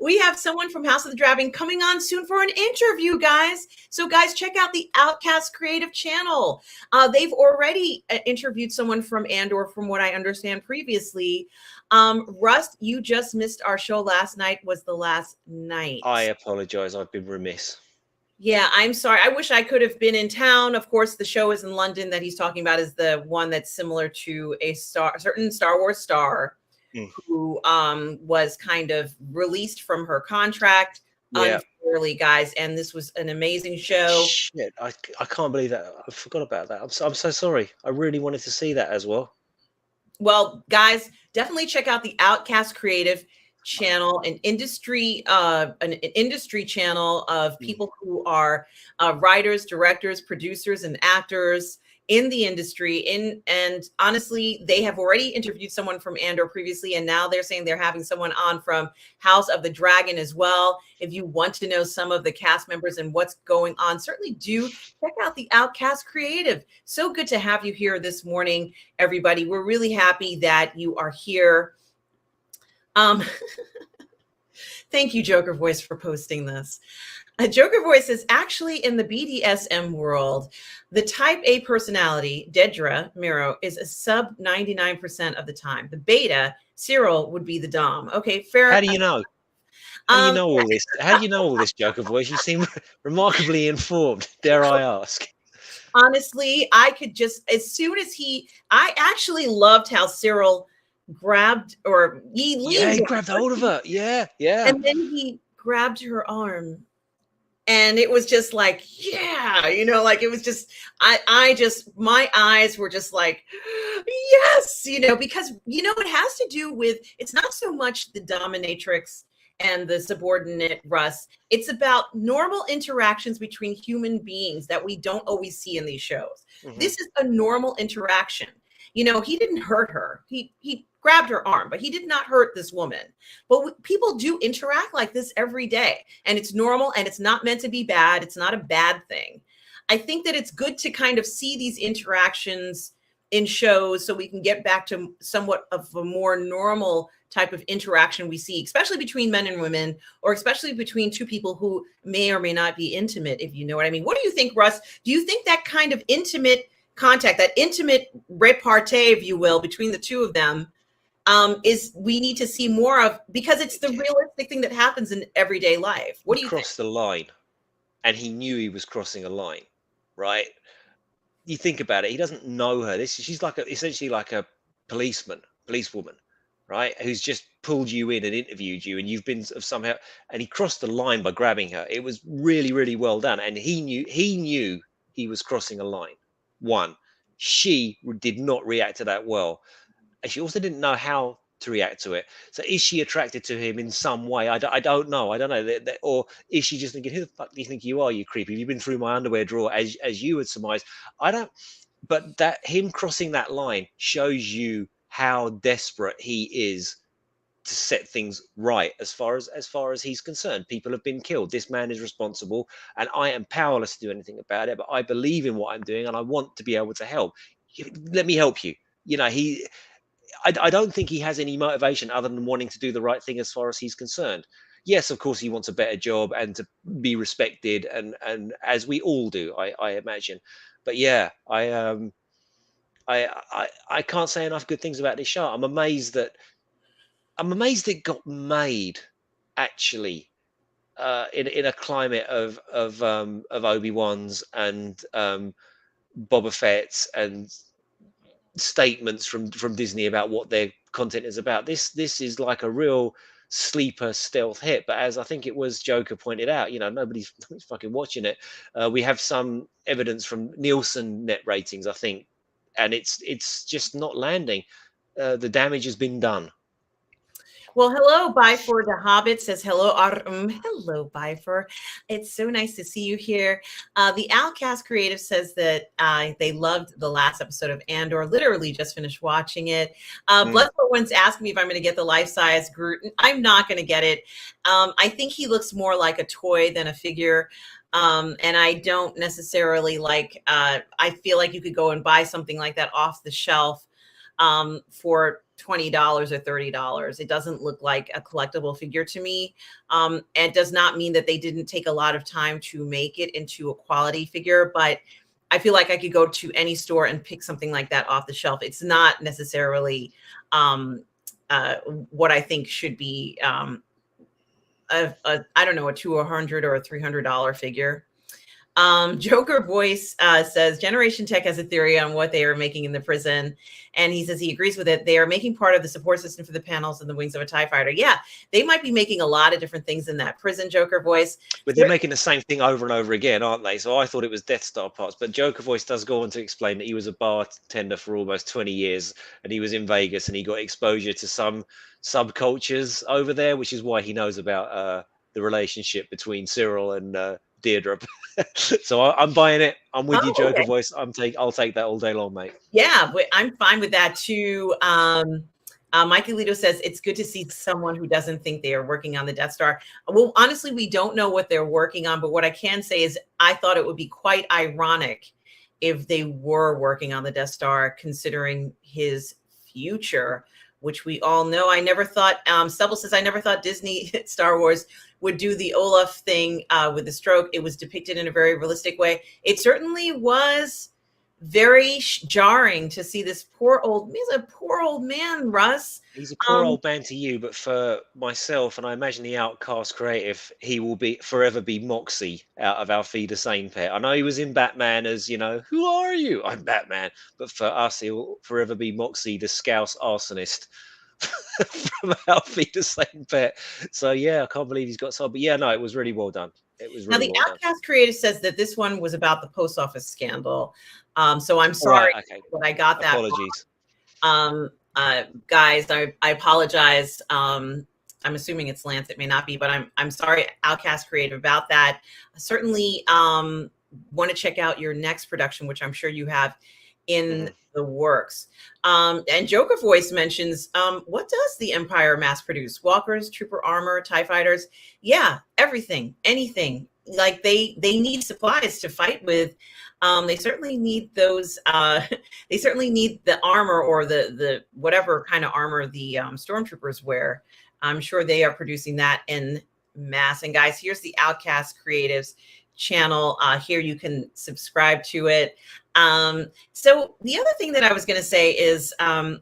We have someone from House of the Dragon coming on soon for an interview, guys. So, guys, check out the Outcast Creative channel. They've already interviewed someone from Andor, from what I understand previously. Russ, you just missed our show last night. Was the last night? I apologize. I've been remiss. Yeah, I'm sorry. I wish I could have been in town. Of course, the show is in London that he's talking about is the one that's similar to a certain Star Wars star who was kind of released from her contract unfairly, guys. And this was an amazing show. Shit, I can't believe that. I forgot about that. I'm so sorry. I really wanted to see that as well. Well, guys, definitely check out the Outcast Creative channel, an industry channel of people who are writers, directors, producers, and actors in the industry. And honestly, they have already interviewed someone from Andor previously, and now they're saying they're having someone on from House of the Dragon as well. If you want to know some of the cast members and what's going on, certainly do check out the Outcast Creative. So good to have you here this morning, everybody. We're really happy that you are here. Thank you, Joker Voice, for posting this. Joker Voice is actually in the BDSM world. The type A personality, Dedra Miro, is a sub 99% of the time. The beta, Cyril, would be the dom. Okay, fair. How do you know? How do you know all this? How do you know all this, Joker Voice? You seem remarkably informed, dare I ask. Honestly, I could just, as soon as I actually loved how Cyril grabbed, or he grabbed hold of her. Yeah. And then he grabbed her arm. And it was just like, yeah, like it was just, my eyes were just like, yes, because, it has to do with, it's not so much the dominatrix and the subordinate Russ. It's about normal interactions between human beings that we don't always see in these shows. This is a normal interaction. He didn't hurt her. He grabbed her arm, but he did not hurt this woman. But people do interact like this every day, and it's normal, and it's not meant to be bad. It's not a bad thing. I think that it's good to kind of see these interactions in shows so we can get back to somewhat of a more normal type of interaction we see, especially between men and women, or especially between two people who may or may not be intimate, if you know what I mean. What do you think, Russ? Do you think that kind of intimate contact, that intimate repartee, if you will, between the two of them, is we need to see more of, because it's the realistic thing that happens in everyday life? What do you think? Crossed the line, and he knew he was crossing a line, right? You think about it. He doesn't know her. She's essentially like a policewoman, right? Who's just pulled you in and interviewed you, and you've been somehow, and he crossed the line by grabbing her. It was really, really well done, and he knew he was crossing a line. One, she did not react to that well, and she also didn't know how to react to it. So is she attracted to him in some way? I don't know. I don't know. Or is she just thinking, who the fuck do you think you are, you creepy? Have you been through my underwear drawer, as you would surmise? I don't. But that him crossing that line shows you how desperate he is to set things right as far as he's concerned. People have been killed. This man is responsible, and I am powerless to do anything about it. But I believe in what I'm doing, and I want to be able to help. Let me help you. I don't think he has any motivation other than wanting to do the right thing as far as he's concerned. Yes, of course, he wants a better job and to be respected, and as we all do, I imagine. But yeah, I can't say enough good things about this show. I'm amazed it got made, actually, in a climate of Obi-Wan's and Boba Fett's and statements from Disney about what their content is about. This is like a real sleeper stealth hit. But as I think it was Joker pointed out, nobody's fucking watching it. We have some evidence from Nielsen net ratings, I think, and it's just not landing. The damage has been done. Well, hello, Byfor the Hobbit says hello. Hello, Byfor. It's so nice to see you here. The Outcast Creative says that they loved the last episode of Andor. Literally just finished watching it. Bloodsport one's asking me if I'm going to get the life-size Groot. I'm not going to get it. I think he looks more like a toy than a figure. And I don't necessarily like, I feel like you could go and buy something like that off the shelf. for $20 or $30. It doesn't look like a collectible figure to me. And does not mean that they didn't take a lot of time to make it into a quality figure, but I feel like I could go to any store and pick something like that off the shelf. It's not necessarily what I think should be I don't know, a $200 or a $300 figure. Joker Voice says Generation Tech has a theory on what they are making in the prison, and he says he agrees with it. They are making part of the support system for the panels and the wings of a TIE fighter. Yeah, they might be making a lot of different things in that prison, Joker Voice. But they're making the same thing over and over again, aren't they? So I thought it was Death Star parts, but Joker Voice does go on to explain that he was a bartender for almost 20 years, and he was in Vegas, and he got exposure to some subcultures over there, which is why he knows about the relationship between Cyril and Deirdre. So I'm buying it. I'm with you, Joker Voice. I'll take that all day long, mate. Yeah, but I'm fine with that too. Mikey Lito says it's good to see someone who doesn't think they are working on the Death Star. Well, honestly, we don't know what they're working on, but what I can say is I thought it would be quite ironic if they were working on the Death Star, considering his future, which we all know. I never thought, Stubble says, I never thought Disney Star Wars would do the Olaf thing with the stroke. It was depicted in a very realistic way. It certainly was very jarring to see this he's a poor old man, Russ. He's a poor old man to you, but for myself, and I imagine the Outcast creative, he will forever be Moxie out of Our Feed a Sane Pet. I know he was in Batman as, who are you? I'm Batman. But for us, he'll forever be Moxie, the Scouse arsonist from Our Feed a Sane Pet. So yeah, I can't believe he's got some. But yeah, no, it was really well done. It was really now the Outcast creative says that this one was about the post office scandal. So I'm sorry that I got that. Apologies. Guys, I apologize. I'm assuming it's Lance. It may not be, but I'm sorry, Outcast Creative, about that. I certainly want to check out your next production, which I'm sure you have in the works. And Joker Voice mentions, what does the Empire mass produce? Walkers, Trooper armor, TIE fighters? Yeah, everything, anything. Like they need supplies to fight with. They certainly need those. They certainly need the armor, or the whatever kind of armor the stormtroopers wear. I'm sure they are producing that in mass. And guys, here's the Outcast Creatives channel. Here you can subscribe to it. So the other thing that I was going to say is,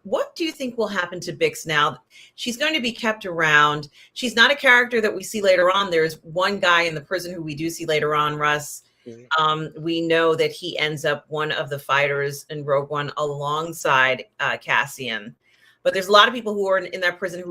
what do you think will happen to Bix now? She's going to be kept around. She's not a character that we see later on. There's one guy in the prison who we do see later on, Russ. We know that he ends up one of the fighters in Rogue One alongside Cassian. But there's a lot of people who are in that prison who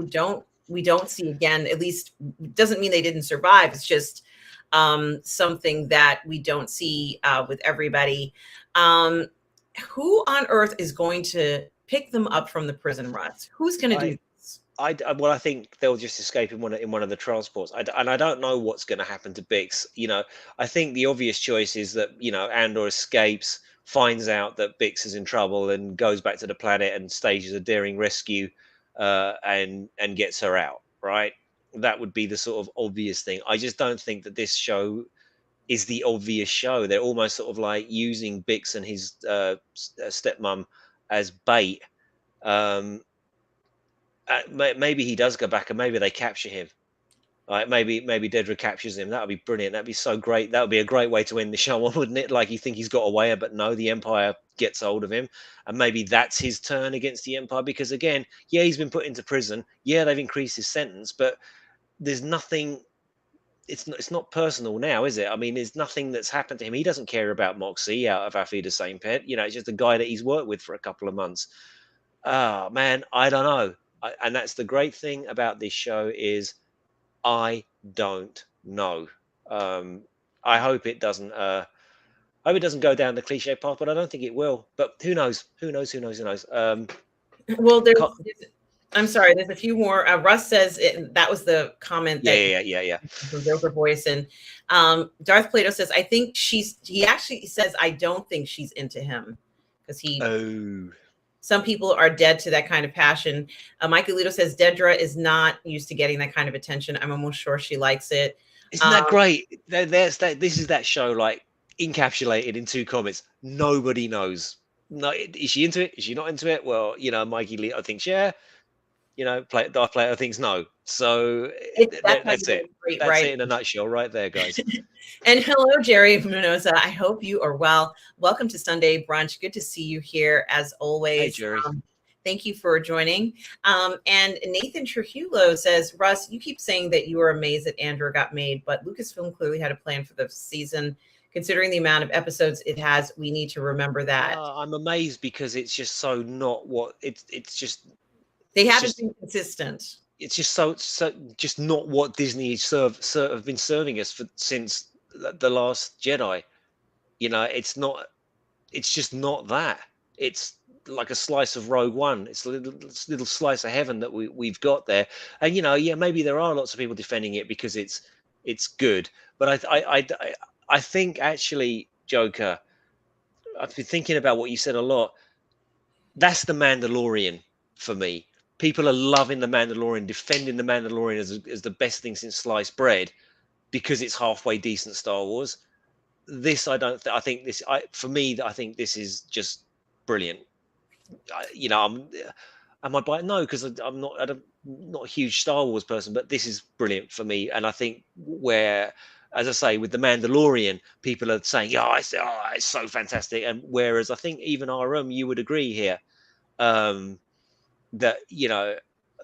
we don't see again. At least doesn't mean they didn't survive. It's just something that we don't see with everybody. Who on earth is going to pick them up from the prison, Russ? Who's going to do this? Well, I think they'll just escape in one of the transports. And I don't know what's going to happen to Bix. I think the obvious choice is that, Andor escapes, finds out that Bix is in trouble, and goes back to the planet and stages a daring rescue and gets her out, right? That would be the sort of obvious thing. I just don't think that this show is the obvious show. They're almost sort of like using Bix and his stepmom as bait. Maybe he does go back, and maybe they capture him. Right? Maybe Dedra captures him. That would be brilliant. That'd be so great. That would be a great way to end the show on, wouldn't it? Like, you think he's got away, but no, the Empire gets hold of him, and maybe that's his turn against the Empire. Because again, yeah, he's been put into prison. Yeah, they've increased his sentence, but there's nothing. It's not personal now, is it? I mean, there's nothing that's happened to him. He doesn't care about Moxie out of Our Feed a Sane Pet. It's just a guy that he's worked with for a couple of months. Oh man, I don't know. And that's the great thing about this show is I don't know. I hope it doesn't. I hope it doesn't go down the cliche path, but I don't think it will. But who knows? Who knows? Well, I'm sorry. There's a few more. Russ says that was the comment. Yeah. From Joker Voice, and Darth Plato says, I think he actually says, I don't think she's into him, because some people are dead to that kind of passion. Michael Lito says Dedra is not used to getting that kind of attention. I'm almost sure she likes it. Isn't that great? This is that show, like, encapsulated in 2 comments. Nobody knows. No, is she into it? Is she not into it? Well, Mikey Lee, I think, yeah. Darth Plato thinks no. So That's how you that's get it. a great That's writing. it in a nutshell, right there, guys. And hello, Jerry Munoza. I hope you are well. Welcome to Sunday Brunch. Good to see you here as Hey, always. Jerry. Thank you for joining. And Nathan Trujillo says, Russ, you keep saying that you were amazed that Andor got made, but Lucasfilm clearly had a plan for the season. Considering the amount of episodes it has, we need to remember that. I'm amazed because it's just so not what it's just They it's haven't just been consistent. it's just so just not what Disney have been serving us for since the Last Jedi. It's not. It's just not that. It's like a slice of Rogue One. It's a little slice of heaven that we've got there. And yeah, maybe there are lots of people defending it because it's good. But I think actually, Joker, I've been thinking about what you said a lot. That's the Mandalorian for me. People are loving the Mandalorian, defending the Mandalorian as the best thing since sliced bread because it's halfway decent Star Wars. This I don't. I think this. For me, I think this is just brilliant. Am I biased? No, because I'm not. Not a huge Star Wars person, but this is brilliant for me. And I think where, as I say, with the Mandalorian, people are saying, "Yeah, it's so fantastic." And whereas I think even RM, you would agree here um, that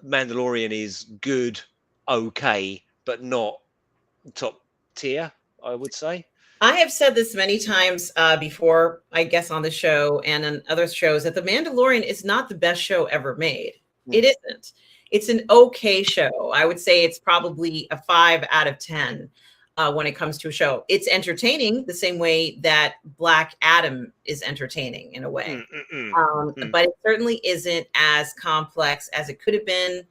Mandalorian is good, okay, but not top tier. I would say. I have said this many times before, I guess, on the show and on other shows that The Mandalorian is not the best show ever made. It Mm, isn't. It's an okay show. I would say it's probably a 5 out of 10 when it comes to a show. It's entertaining the same way that Black Adam is entertaining in a way. mm, mm, mm, mm. But it certainly isn't as complex as it could have been,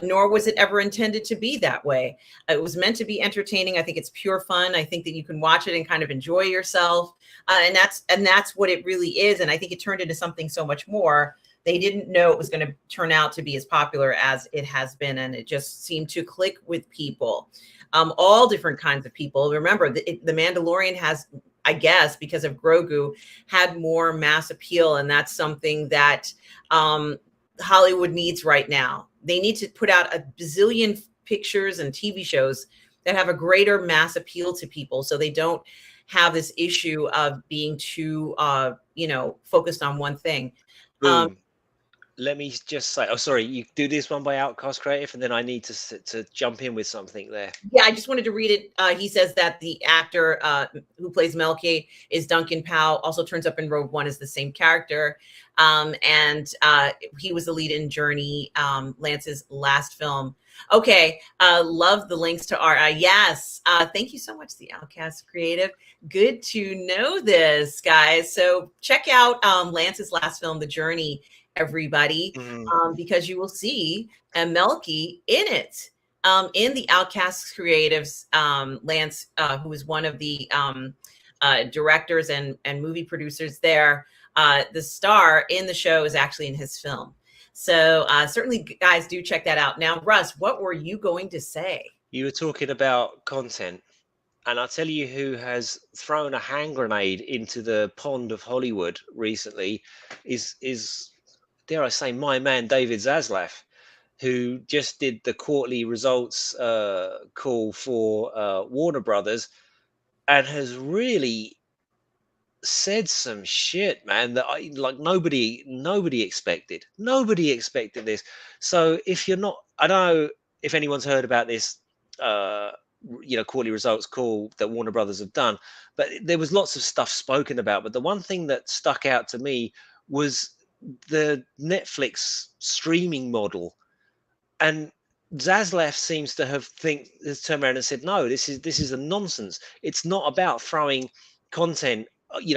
nor was it ever intended to be that way. It was meant to be entertaining. I think it's pure fun. I think that you can watch it and kind of enjoy yourself, and that's what it really is. And I think it turned into something so much more. They didn't know it was going to turn out to be as popular as it has been, and it just seemed to click with people, all different kinds of people. Remember, the Mandalorian has, I guess, because of Grogu, had more mass appeal, and that's something that Hollywood needs right now. They need to put out a bazillion pictures and TV shows that have a greater mass appeal to people, so they don't have this issue of being too, focused on one thing. Um, Boom. Let me just say, oh, sorry, you do this one by Outcast Creative, and then I need to jump in with something there. Yeah, I just wanted to read it. He says that the actor who plays Melky is Duncan Powell, also turns up in Rogue One as the same character. And he was the lead in Journey, Lance's last film. Okay, love the links to our, yes, thank you so much, the Outcast Creative. Good to know this, guys. So check out Lance's last film, The Journey, everybody, Mm, because you will see Melky in it. In the Outcasts Creatives, Lance, who is one of the directors and movie producers there, the star in the show is actually in his film. So certainly, guys, do check that out. Now, Russ, what were you going to say? you were talking about content, and I'll tell you who has thrown a hand grenade into the pond of Hollywood recently is dare I say my man David Zaslav, who just did the quarterly results call for Warner Brothers and has really said some shit, man, that I like nobody expected. Nobody expected this. So if you're not, I don't know if anyone's heard about this quarterly results call that Warner Brothers have done, but there was lots of stuff spoken about. But the one thing that stuck out to me was the Netflix streaming model. And Zaslav seems to have has turned around and said, no, this is a nonsense. It's not about throwing content,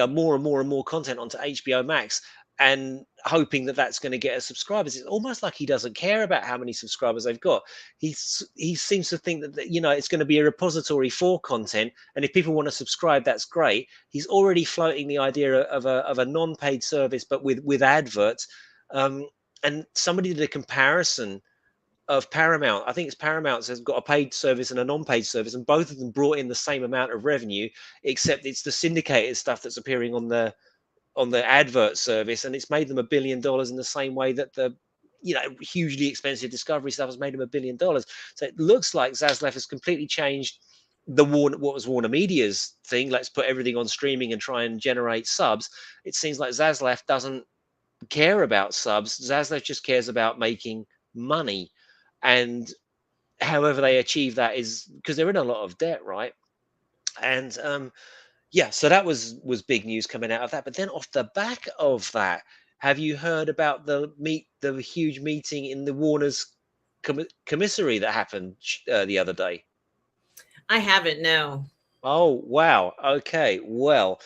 more and more and more content onto HBO Max and hoping that that's going to get us subscribers. It's almost like he doesn't care about how many subscribers they've got. He seems to think that it's going to be a repository for content, and if people want to subscribe, that's great. He's already floating the idea of a non-paid service, but with adverts. And somebody did a comparison of Paramount. I think it's Paramount has got a paid service and a non-paid service, and both of them brought in the same amount of revenue, except it's the syndicated stuff that's appearing on the the advert service, and it's made them $1 billion in the same way that the hugely expensive Discovery stuff has made them $1 billion. So it looks like Zaslav has completely changed what was Warner Media's thing. Let's put everything on streaming and try and generate subs. It seems like Zaslav doesn't care about subs. Zaslav just cares about making money, and however they achieve that is because they're in a lot of debt, right? And yeah, so that was big news coming out of that. But then off the back of that, have you heard about the huge meeting in the Warner's commissary that happened the other day? I haven't, no. Oh wow. Okay. Well,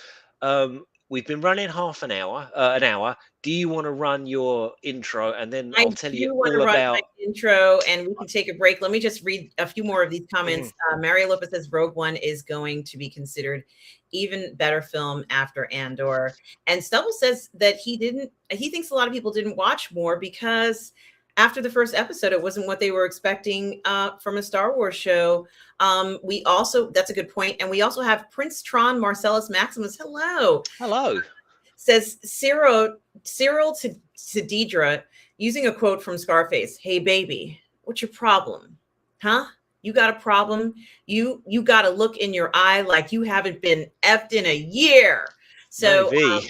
we've been running half an hour. Do you want to run your intro, and then I I'll tell you do want to all run my about? intro, and we can take a break. Let me just read a few more of these comments. Mhm. Mary Lopez says Rogue One is going to be considered even better film after Andor. And Stubble says that he thinks a lot of people didn't watch more because after the first episode, it wasn't what they were expecting from a Star Wars show. That's a good point. And we also have Prince Tron Marcellus Maximus. Hello. Hello. Says Cyril to Deidre, using a quote from Scarface. Hey, baby, what's your problem? Huh? You got a problem? You got to look in your eye like you haven't been effed in a year. So Maybe.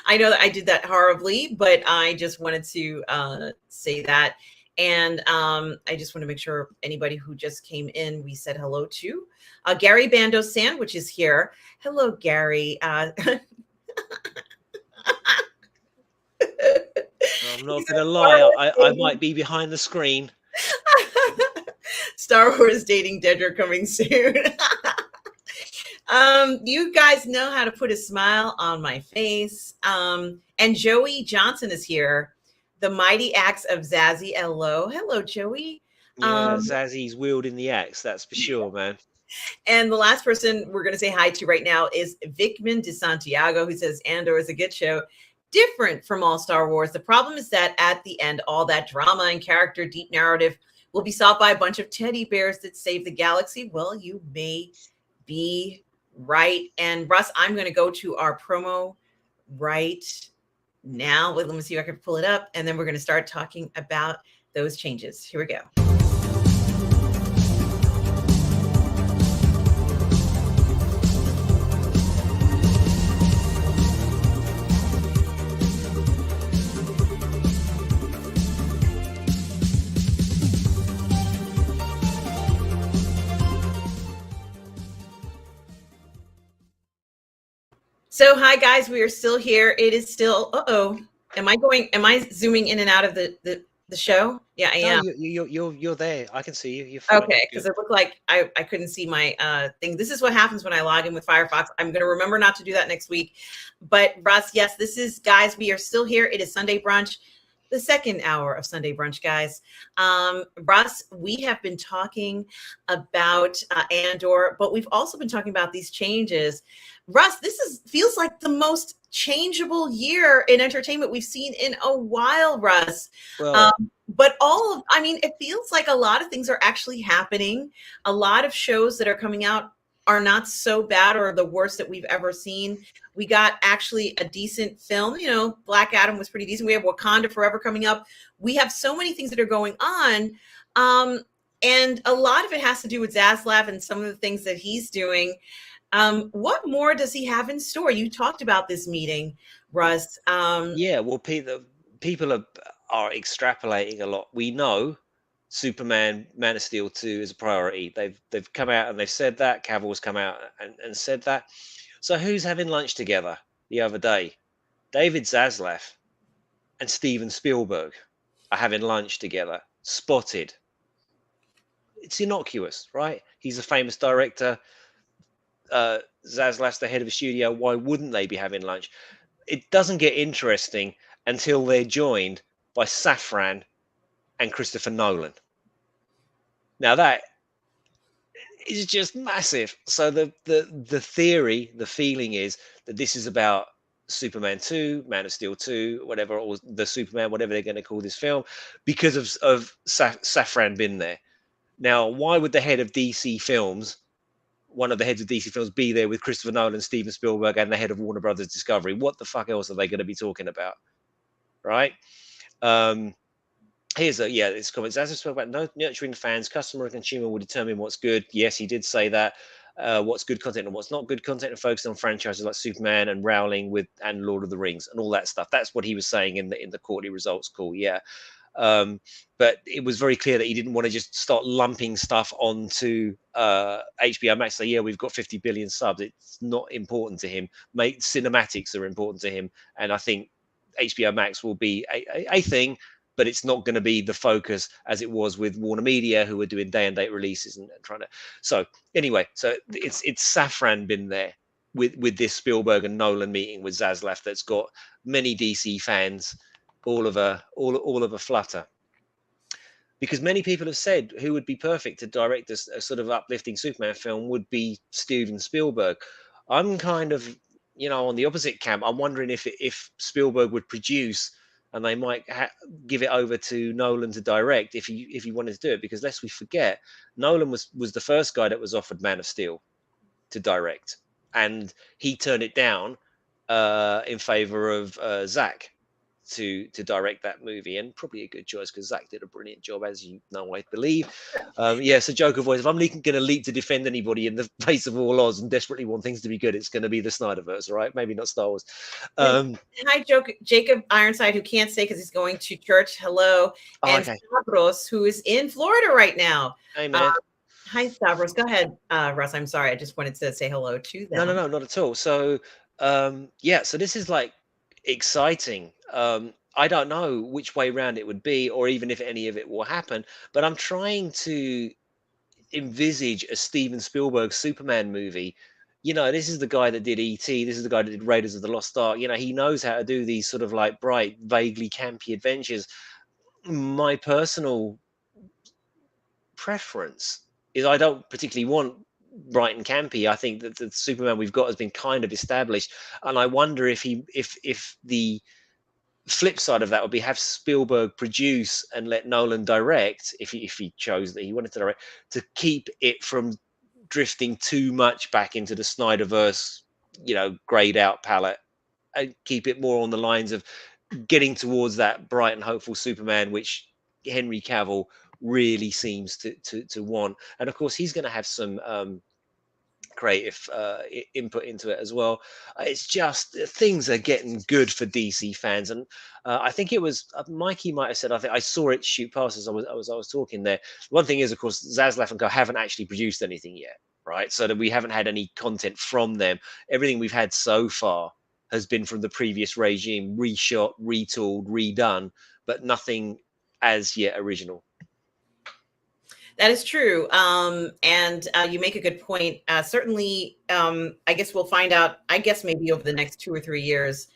I know that I did that horribly, but I just wanted to say that. And I just want to make sure anybody who just came in, we said hello to. Gary Bando Sandwich is here. Hello, Gary. I'm not gonna lie, I might be behind the screen. Star Wars dating Dedra coming soon. You guys know how to put a smile on my face. And Joey Johnson is here. The mighty axe of Zazzy. Hello, Joey. Yeah, Zazzy's wielding the axe, that's for sure, man. And the last person we're going to say hi to right now is Vicman de Santiago, who says Andor is a good show, different from all Star Wars. The problem is that at the end, all that drama and character, deep narrative will be solved by a bunch of teddy bears that save the galaxy. Well, you may be right. And Russ, I'm going to go to our promo right now. Let me see if I can pull it up. And then we're going to start talking about those changes. Here we go. So hi guys, we are still here. It is still am I zooming in and out of the show? Yeah, I am. No, you're there. I can see you. You're fine. Okay, because it looked like I couldn't see my thing. This is what happens when I log in with Firefox. I'm gonna remember not to do that next week. But Russ, yes, this is guys, we are still here. It is Sunday brunch, the second hour of Sunday brunch, guys. Russ, we have been talking about Andor, but we've also been talking about these changes. Russ, feels like the most changeable year in entertainment we've seen in a while, Russ. Well, But it feels like a lot of things are actually happening. A lot of shows that are coming out are not so bad or the worst that we've ever seen. We got actually a decent film. Black Adam was pretty decent. We have Wakanda Forever coming up. We have so many things that are going on. And a lot of it has to do with Zaslav and some of the things that he's doing. What more does he have in store? You talked about this meeting, Russ. yeah, well, people are extrapolating a lot. We know Superman, Man of Steel 2 is a priority. They've come out and they've said that. Cavill's come out and said that. So who's having lunch together the other day? David Zaslav and Steven Spielberg are having lunch together. Spotted. It's innocuous, right? He's a famous director. Zaslav's the head of a studio. Why wouldn't they be having lunch? It doesn't get interesting until they're joined by Safran and Christopher Nolan. Now that is just massive. So the theory, the feeling is that this is about Superman 2, Man of Steel 2, whatever, or the Superman, whatever they're going to call this film, because of Safran been there. Now, why would the head of DC Films one of the heads of DC Films be there with Christopher Nolan, Steven Spielberg, and the head of Warner Brothers Discovery. What the fuck else are they going to be talking about, right? Here's it's comments. As I spoke about nurturing fans, customer and consumer will determine what's good. Yes, he did say that. What's good content and what's not good content, and focused on franchises like Superman and Rowling and Lord of the Rings and all that stuff. That's what he was saying in the quarterly results call. Yeah. But it was very clear that he didn't want to just start lumping stuff onto HBO Max. So yeah, we've got 50 billion subs. It's not important to him. Cinematics are important to him, and I think HBO Max will be a thing, but it's not going to be the focus as it was with Warner Media, who were doing day and date releases and trying to. So anyway, so it's Safran been there with this Spielberg and Nolan meeting with Zaslav that's got many DC fans all of a flutter, because many people have said who would be perfect to direct a sort of uplifting Superman film would be Steven Spielberg. I'm kind of on the opposite camp. I'm wondering if Spielberg would produce and they might give it over to Nolan to direct if he wanted to do it, because lest we forget, Nolan was the first guy that was offered Man of Steel to direct, and he turned it down in favor of Zach to direct that movie, and probably a good choice because Zach did a brilliant job, as you know, I believe. So Joker voice, if I'm going to leap to defend anybody in the face of all odds and desperately want things to be good, it's going to be the Snyderverse, right? Maybe not Star Wars. Hi, Jacob Ironside, who can't stay because he's going to church. Hello. And Stavros, who is in Florida right now. Hey, man. Hi, Stavros. Go ahead, Russ. I'm sorry. I just wanted to say hello to them. No, not at all. So, so this is like exciting. I don't know which way round it would be, or even if any of it will happen, but I'm trying to envisage a Steven Spielberg Superman movie. This is the guy that did E.T. This is the guy that did Raiders of the Lost Ark. He knows how to do these sort of like bright, vaguely campy adventures. My personal preference is I don't particularly want bright and campy. I think that the Superman we've got has been kind of established, and I wonder if the flip side of that would be have Spielberg produce and let Nolan direct, if he chose that he wanted to direct, to keep it from drifting too much back into the Snyderverse, grayed out palette, and keep it more on the lines of getting towards that bright and hopeful Superman, which Henry Cavill really seems to want. And of course, he's going to have some creative input into it as well. It's just things are getting good for DC fans, and I think it was Mikey might have said. I think I saw it shoot past as I was talking there. One thing is, of course, Zaslav and Co haven't actually produced anything yet, right? So that we haven't had any content from them. Everything we've had so far has been from the previous regime, reshot, retooled, redone, but nothing as yet original. That is true. And you make a good point. Certainly, I guess we'll find out, I guess maybe over the next 2 or 3 years,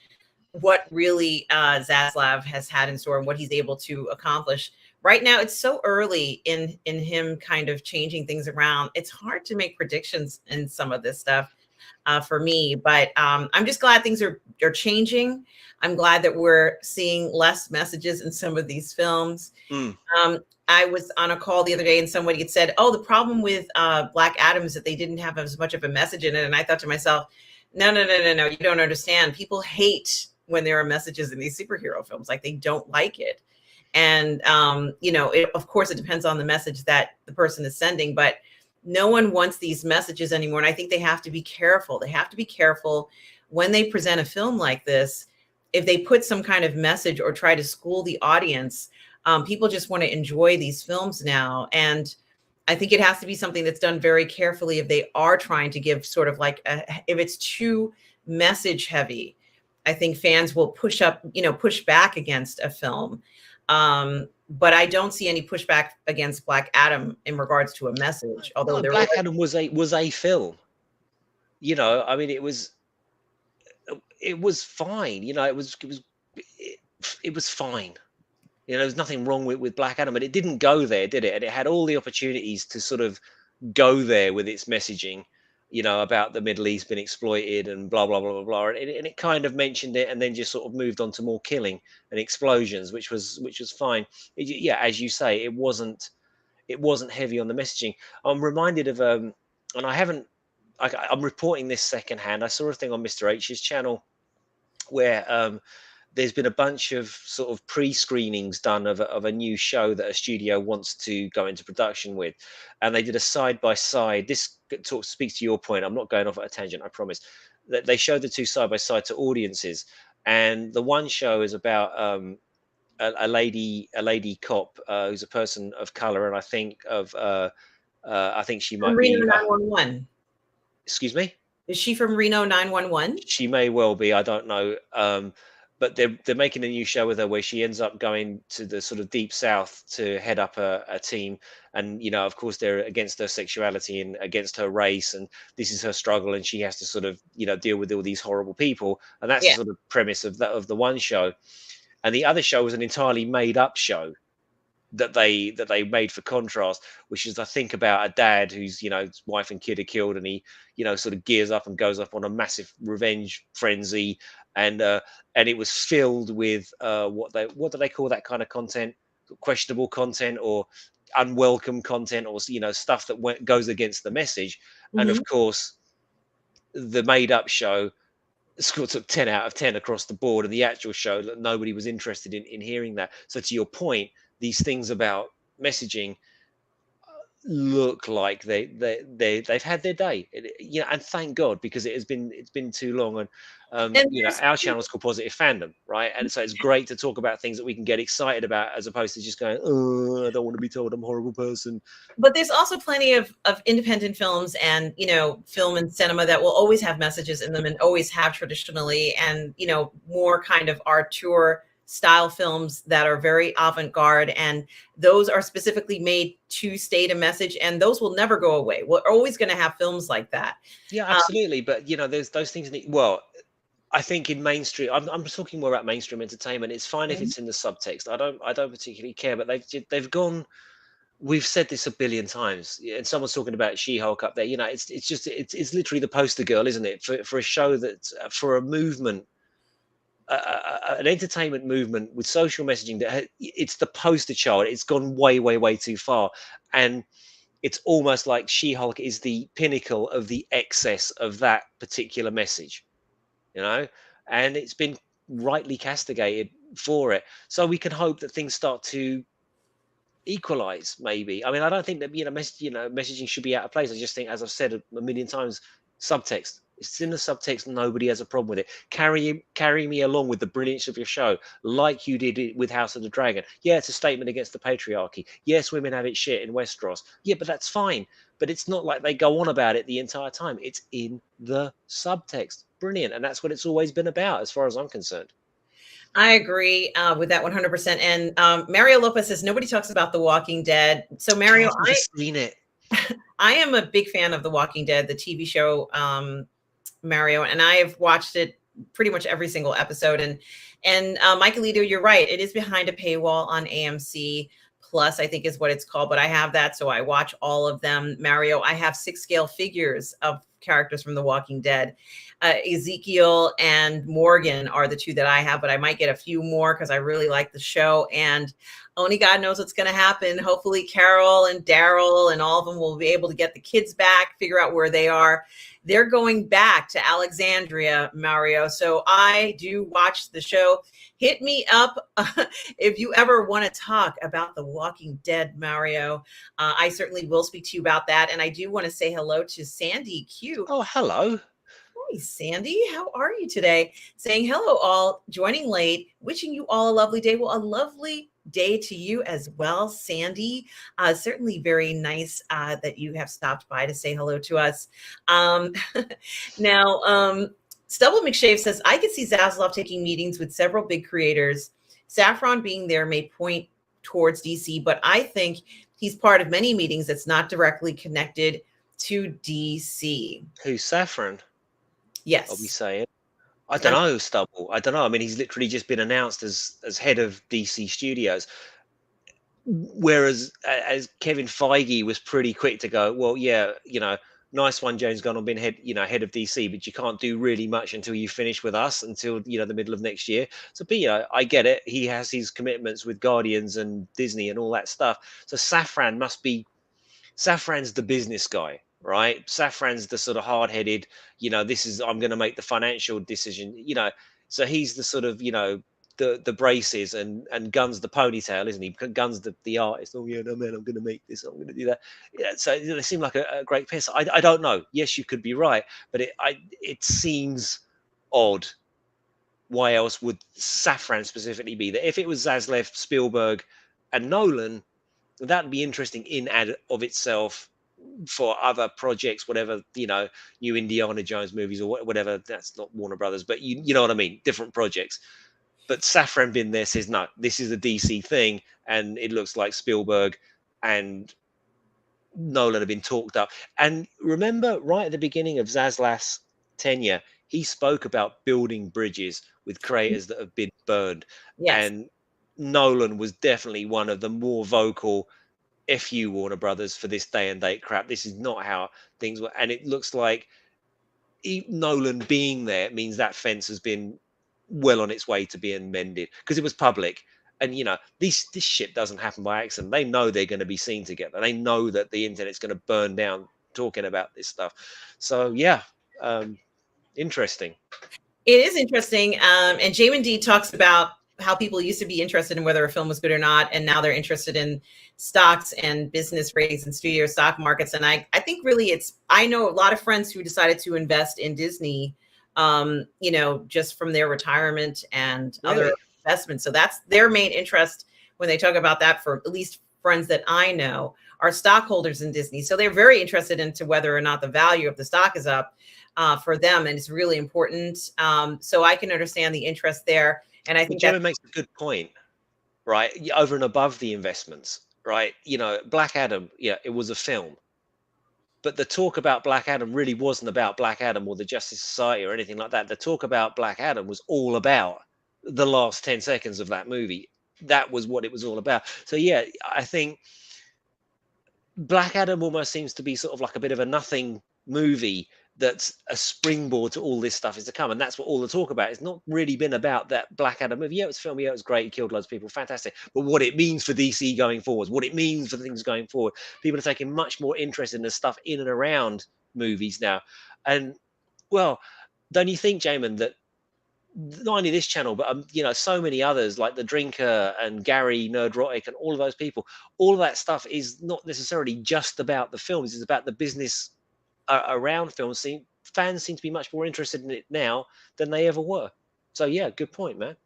what really Zaslav has had in store and what he's able to accomplish. Right now, it's so early in him kind of changing things around. It's hard to make predictions in some of this stuff for me, but I'm just glad things are changing. I'm glad that we're seeing less messages in some of these films. I was on a call the other day and somebody had said, oh, the problem with Black Adam is that they didn't have as much of a message in it. And I thought to myself, no, you don't understand. People hate when there are messages in these superhero films. Like, they don't like it. And, of course, it depends on the message that the person is sending, but no one wants these messages anymore. And I think they have to be careful. They have to be careful when they present a film like this. If they put some kind of message or try to school the audience, people just want to enjoy these films now. And I think it has to be something that's done very carefully if they are trying to give sort of like, if it's too message heavy, I think fans will push back against a film. But I don't see any pushback against Black Adam in regards to a message. Although Black Adam was a film. I mean, it was fine. It was fine. There's nothing wrong with Black Adam, but it didn't go there, did it? And it had all the opportunities to sort of go there with its messaging, about the Middle East being exploited and blah, blah, blah, blah, blah. And it kind of mentioned it and then just sort of moved on to more killing and explosions, which was fine. As you say, it wasn't heavy on the messaging. I'm reminded of, and I haven't I'm reporting this secondhand. I saw a thing on Mr. H's channel where there's been a bunch of sort of pre-screenings done of a new show that a studio wants to go into production with, and they did a side by side. This speaks to your point. I'm not going off at a tangent, I promise. That they showed the two side by side to audiences, and the one show is about a lady cop who's a person of color, and I think she From might Reno be. 911. Excuse me. Is she from Reno 911? She may well be. I don't know. But they're making a new show with her where she ends up going to the sort of deep south to head up a team, and of course they're against her sexuality and against her race, and this is her struggle, and she has to sort of deal with all these horrible people, and that's the Yeah. sort of premise of the one show, and the other show was an entirely made up show that they made for contrast, which is I think about a dad whose his wife and kid are killed, and he sort of gears up and goes up on a massive revenge frenzy, and it was filled with what do they call that kind of content? Questionable content or unwelcome content, or stuff that goes against the message, and Hmm. of course the made up show scored sort of 10 out of 10 across the board, and the actual show that nobody was interested in hearing that. So to your point, these things about messaging look like they've had their day. And thank God, because it's been too long, and And there's our channel is called Positive Fandom, right? And so it's great to talk about things that we can get excited about, as opposed to just going, oh, I don't want to be told I'm a horrible person. but there's also plenty of independent films and film and cinema that will always have messages in them and always have traditionally, and more kind of auteur style films that are very avant-garde, and those are specifically made to state a message, and those will never go away. We're always going to have films like that. Yeah, um, absolutely. But there's those things. Well, I think in mainstream, I'm talking more about mainstream entertainment. It's fine if it's in the subtext. I don't particularly care. But they've gone. We've said this a billion times, and someone's talking about She-Hulk up there. It's literally the poster girl, isn't it, for a show that's for a movement, an entertainment movement with social messaging it's the poster child. It's gone way, way, way too far, and it's almost like She-Hulk is the pinnacle of the excess of that particular message, you know, and it's been rightly castigated for it. So we can hope that things start to equalize, maybe. I mean, I don't think that messaging should be out of place. I just think, as I've said a million times, subtext. It's in the subtext. Nobody has a problem with it. Carry me along with the brilliance of your show, like you did it with House of the Dragon. Yeah, it's a statement against the patriarchy. Yes, women have it shit in Westeros. Yeah, but that's fine. But it's not like they go on about it the entire time. It's in the subtext. Brilliant, and that's what it's always been about, as far as I'm concerned. I agree with that 100%. And Mario Lopez says nobody talks about The Walking Dead. So Mario, I've never seen it. I am a big fan of The Walking Dead, the TV show, Mario, and I have watched it pretty much every single episode. And Michaelito, you're right. It is behind a paywall on AMC Plus, I think is what it's called. But I have that, so I watch all of them. Mario, I have 6-scale figures of characters from The Walking Dead. Ezekiel and Morgan are the two that I have, but I might get a few more because I really like the show. And only God knows what's going to happen. Hopefully Carol and Daryl and all of them will be able to get the kids back, figure out where they are. They're going back to Alexandria, Mario. So I do watch the show. Hit me up if you ever want to talk about The Walking Dead, Mario. I certainly will speak to you about that. And I do want to say hello to Sandy Q. Oh, hello. Hey, Sandy, how are you today? Saying hello, all, joining late, wishing you all a lovely day. Well, a lovely day to you as well, Sandy. Certainly very nice that you have stopped by to say hello to us. Now, Stubble McShave says, I could see Zaslav taking meetings with several big creators. Saffron being there may point towards DC, but I think he's part of many meetings that's not directly connected to DC. Who's Saffron? Yes. I'll be saying. I don't know, Stubble. I don't know. I mean, he's literally just been announced as head of DC Studios. Whereas as Kevin Feige was pretty quick to go, well, yeah, nice one, James Gunn, on being head of DC, but you can't do really much until you finish with us until the middle of next year. So, but I get it. He has his commitments with Guardians and Disney and all that stuff. So Saffron's the business guy, right? Safran's the sort of hard-headed, this is I'm going to make the financial decision, so he's the sort of, the braces, and Gun's the ponytail, isn't he? Gun's the artist. Oh yeah, no man, I'm going to make this. I'm going to do that. Yeah, so they seem like a great piece. I don't know. Yes, you could be right, but it seems odd. Why else would Safran specifically be there? If it was Zaslav, Spielberg, and Nolan, that'd be interesting in and of itself for other projects, whatever, new Indiana Jones movies or whatever. That's not Warner Brothers, but you know what I mean, different projects. But Safran being there says, no, this is a DC thing, and it looks like Spielberg and Nolan have been talked up. And remember, right at the beginning of Zaslav's tenure, he spoke about building bridges with creators that have been burned. Yes. And Nolan was definitely one of the more vocal, F you, Warner Brothers, for this day and date crap. This is not how things were. And it looks like Nolan being there means that fence has been well on its way to being mended, because it was public. And this shit doesn't happen by accident. They know they're going to be seen together. They know that the internet's going to burn down talking about this stuff. So yeah, interesting. It is interesting. And Jamin D talks about how people used to be interested in whether a film was good or not, and now they're interested in stocks and business ratings and studio stock markets. And I think really I know a lot of friends who decided to invest in Disney, just from their retirement and other investments. So that's their main interest when they talk about that. For at least friends that I know are stockholders in Disney. So they're very interested into whether or not the value of the stock is up for them. And it's really important. So I can understand the interest there. And I think Gemma makes a good point, right? Over and above the investments, right? Black Adam, yeah, it was a film. But the talk about Black Adam really wasn't about Black Adam or the Justice Society or anything like that. The talk about Black Adam was all about the last 10 seconds of that movie. That was what it was all about. So yeah, I think Black Adam almost seems to be sort of like a bit of a nothing movie that's a springboard to all this stuff is to come. And that's what all the talk about. It's not really been about that Black Adam movie. Yeah, it was filmed. Yeah, it was great. It killed loads of people. Fantastic. But what it means for DC going forward, what it means for things going forward. People are taking much more interest in the stuff in and around movies now. And, well, don't you think, Jamin, that not only this channel, but so many others like The Drinker and Gary Nerdrotic and all of those people, all of that stuff is not necessarily just about the films. It's about the business around films. Fans seem to be much more interested in it now than they ever were. So yeah, good point, man.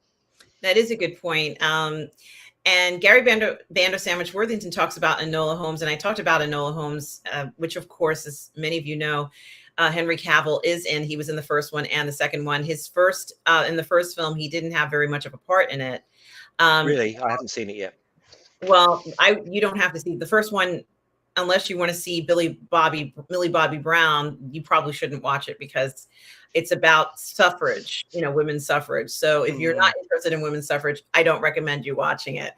That is a good point. And Gary Bando Sandwich Worthington talks about Enola Holmes, and I talked about Enola Holmes, which of course, as many of you know, Henry Cavill is in. He was in the first one and the second one. His first in the first film, he didn't have very much of a part in it. Really, I haven't seen it yet. Well, you don't have to see the first one. Unless you want to see Millie Bobby Brown, you probably shouldn't watch it because it's about suffrage, women's suffrage. So if you're not interested in women's suffrage, I don't recommend you watching it.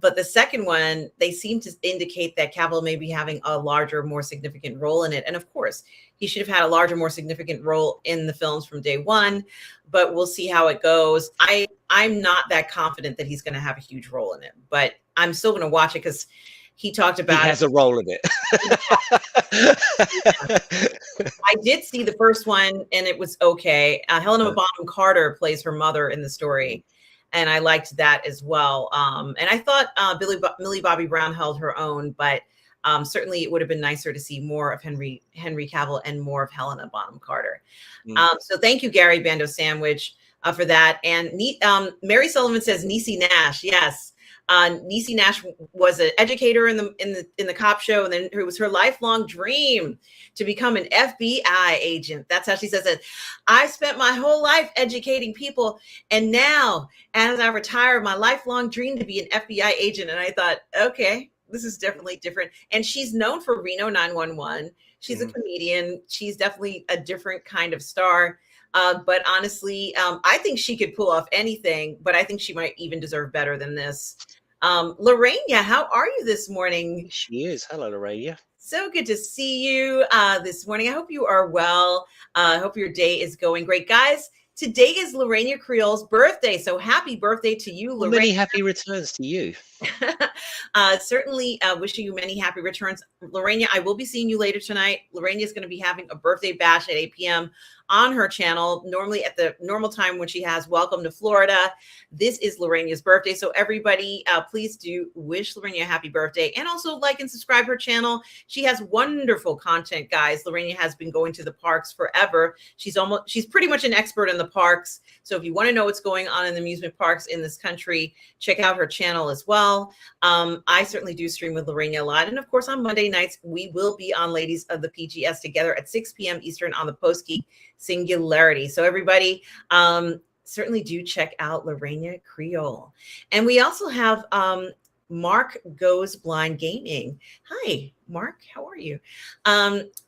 But the second one, they seem to indicate that Cavill may be having a larger, more significant role in it. And of course, he should have had a larger, more significant role in the films from day one, but we'll see how it goes. I'm not that confident that he's going to have a huge role in it, but I'm still going to watch it because he talked about he has a role in it. I did see the first one and it was okay. Helena Bonham Carter plays her mother in the story, and I liked that as well. And I thought Millie Bobby Brown held her own, but certainly it would have been nicer to see more of Henry Cavill and more of Helena Bonham Carter. So thank you, Gary Bando Sandwich, for that. And Mary Sullivan says Niecy Nash. Yes. Niecy Nash was an educator in the cop show, and then it was her lifelong dream to become an FBI agent. That's how she says it. I spent my whole life educating people, and now, as I retire, my lifelong dream to be an FBI agent. And I thought, okay, this is definitely different. And she's known for Reno 911. She's a comedian. She's definitely a different kind of star. But honestly, I think she could pull off anything, but I think she might even deserve better than this. Lorraine, how are you this morning? She is. Hello, Lorraine. So good to see you this morning. I hope you are well. I hope your day is going great. Guys, Today is Lorena Creole's birthday, so happy birthday to you, Well, Lorena. many happy returns to you. Certainly wishing you many happy returns. Lorena, I will be seeing you later tonight. Lorena is going to be having a birthday bash at 8 p.m. on her channel, normally at the normal time when she has Welcome to Florida. This is Lorena's birthday. So everybody, please do wish Lorena a happy birthday, and also like and subscribe her channel. She has wonderful content, guys. Lorena has been going to the parks forever. She's pretty much an expert in the parks. So if you want to know what's going on in the amusement parks in this country, check out her channel as well. I certainly do stream with Lorena a lot. And of course, on Monday nights, we will be on Ladies of the PGS together at 6 p.m. Eastern on the Post Geek Singularity. So everybody, certainly do check out Lorena Creole. And we also have Mark Goes Blind Gaming. Hi, Mark. How are you?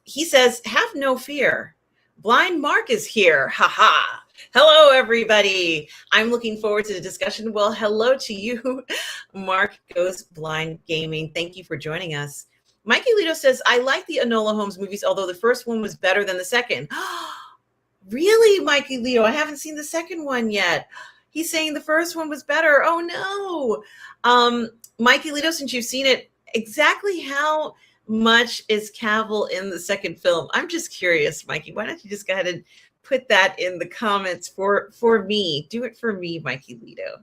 He says, have no fear. Blind Mark is here. Ha ha. Hello, everybody. I'm looking forward to the discussion. Well, hello to you, Mark Goes Blind Gaming. Thank you for joining us. Mikey Lito says, I like the Enola Holmes movies, although the first one was better than the second. Really, Mikey Lito? I haven't seen the second one yet. He's saying the first one was better. Oh, no. Mikey Lito, since you've seen it, exactly how much is Cavill in the second film? I'm just curious, Mikey. Why don't you just go ahead and put that in the comments for me. Do it for me, Mikey Lito.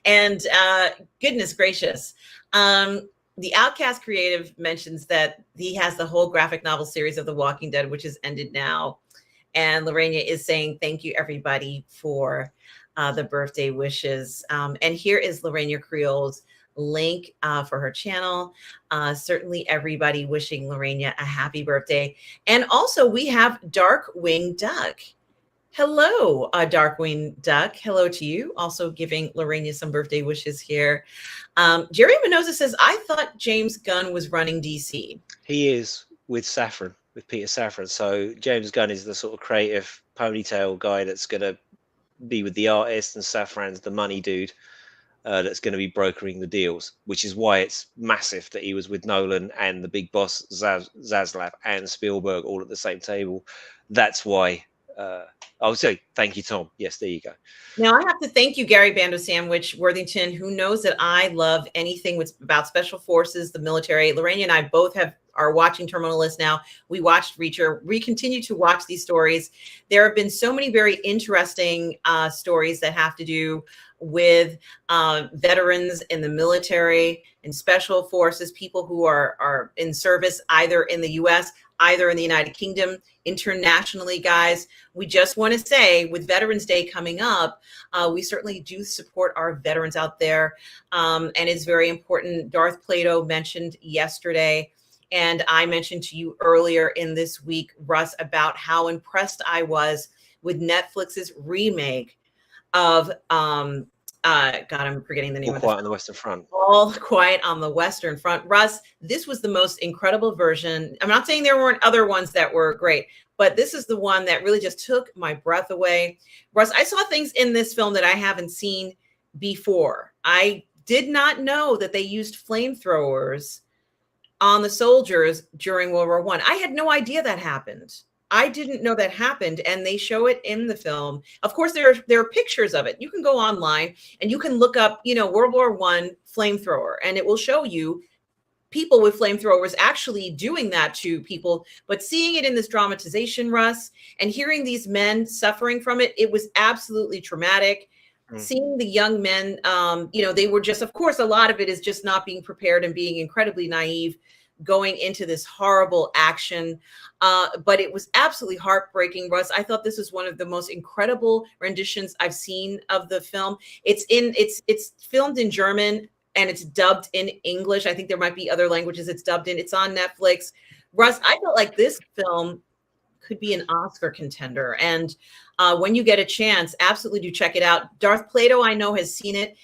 And goodness gracious. The Outcast Creative mentions that he has the whole graphic novel series of The Walking Dead, which has ended now. And Lorena is saying, thank you, everybody, for the birthday wishes. And here is Lorena Creole's link for her channel. Certainly everybody wishing Lorena a happy birthday. And also we have Darkwing Duck. Hello, Darkwing Duck. Hello to you. Also giving Lorena some birthday wishes here. Jerry Mendoza says, I thought James Gunn was running DC. He is with Safran, with Peter Safran. So James Gunn is the sort of creative ponytail guy that's going to be with the artist, and Safran's the money dude that's going to be brokering the deals, which is why it's massive that he was with Nolan and the big boss Zaslav and Spielberg all at the same table. That's why. I'll say thank you, Tom. Yes, there you go. Now I have to thank you, Gary Bando Sandwich Worthington, who knows that I love anything with about special forces, the military. Lorena and I both are watching Terminal List now. We watched Reacher. We continue to watch these stories. There have been so many very interesting stories that have to do with veterans in the military and special forces, people who are in service either in the U.S., either in the United Kingdom, internationally, guys. We just want to say, with Veterans Day coming up, we certainly do support our veterans out there. And it's very important. Darth Plato mentioned yesterday, and I mentioned to you earlier in this week, Russ, about how impressed I was with Netflix's remake of God, I'm forgetting the name of it. All Quiet on the Western Front. All Quiet on the Western Front. Russ, this was the most incredible version. I'm not saying there weren't other ones that were great, but this is the one that really just took my breath away. Russ, I saw things in this film that I haven't seen before. I did not know that they used flamethrowers on the soldiers during World War I. I had no idea that happened. I didn't know that happened, and they show it in the film. Of course, there are pictures of it. You can go online and you can look up, World War I flamethrower, and it will show you people with flamethrowers actually doing that to people. But seeing it in this dramatization, Russ, and hearing these men suffering from it, it was absolutely traumatic. Seeing the young men, they were just, of course, a lot of it is just not being prepared and being incredibly naive going into this horrible action. But it was absolutely heartbreaking, Russ. I thought this was one of the most incredible renditions I've seen of the film. It's filmed in German and it's dubbed in English. I think there might be other languages it's dubbed in. It's on Netflix. Russ, I felt like this film could be an Oscar contender. And when you get a chance, absolutely do check it out. Darth Plato, I know, has seen it.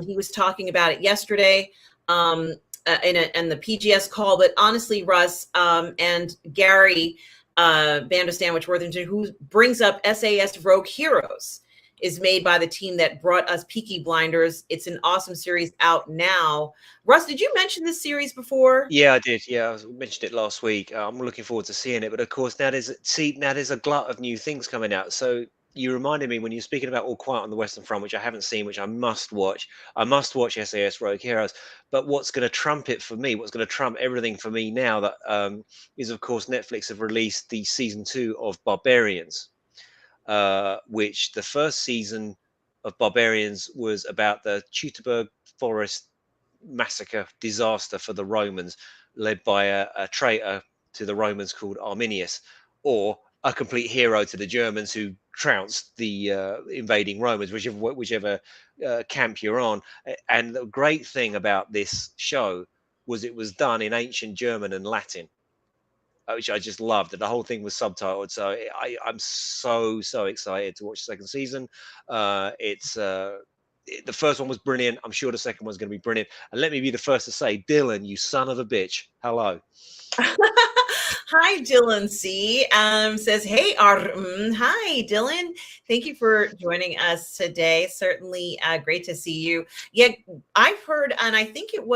He was talking about it yesterday. In the PGS call, but honestly, Russ and Gary Bando Sandwich Worthington, who brings up SAS Rogue Heroes is made by the team that brought us Peaky Blinders. It's an awesome series out now. Russ, did you mention this series before? Yeah, I did. Yeah, I mentioned it last week. I'm looking forward to seeing it. But of course, now there's a glut of new things coming out. So you reminded me when you're speaking about All Quiet on the Western Front, which I haven't seen, which I must watch. I must watch SAS Rogue Heroes. But what's going to trump it for me? What's going to trump everything for me now? That is, of course, Netflix have released the season 2 of Barbarians, which the first season of Barbarians was about the Teutoburg Forest massacre disaster for the Romans, led by a traitor to the Romans called Arminius, or a complete hero to the Germans who trounced the invading Romans, whichever camp you're on. And the great thing about this show was it was done in ancient German and Latin, which I just loved. And the whole thing was subtitled. So I'm so excited to watch the second season. The first one was brilliant. I'm sure the second one's going to be brilliant. And let me be the first to say, Dylan, you son of a bitch, hello. Hi, Dylan C. Says, hey, hi, Dylan. Thank you for joining us today. Certainly great to see you. Yeah, I've heard, and I think it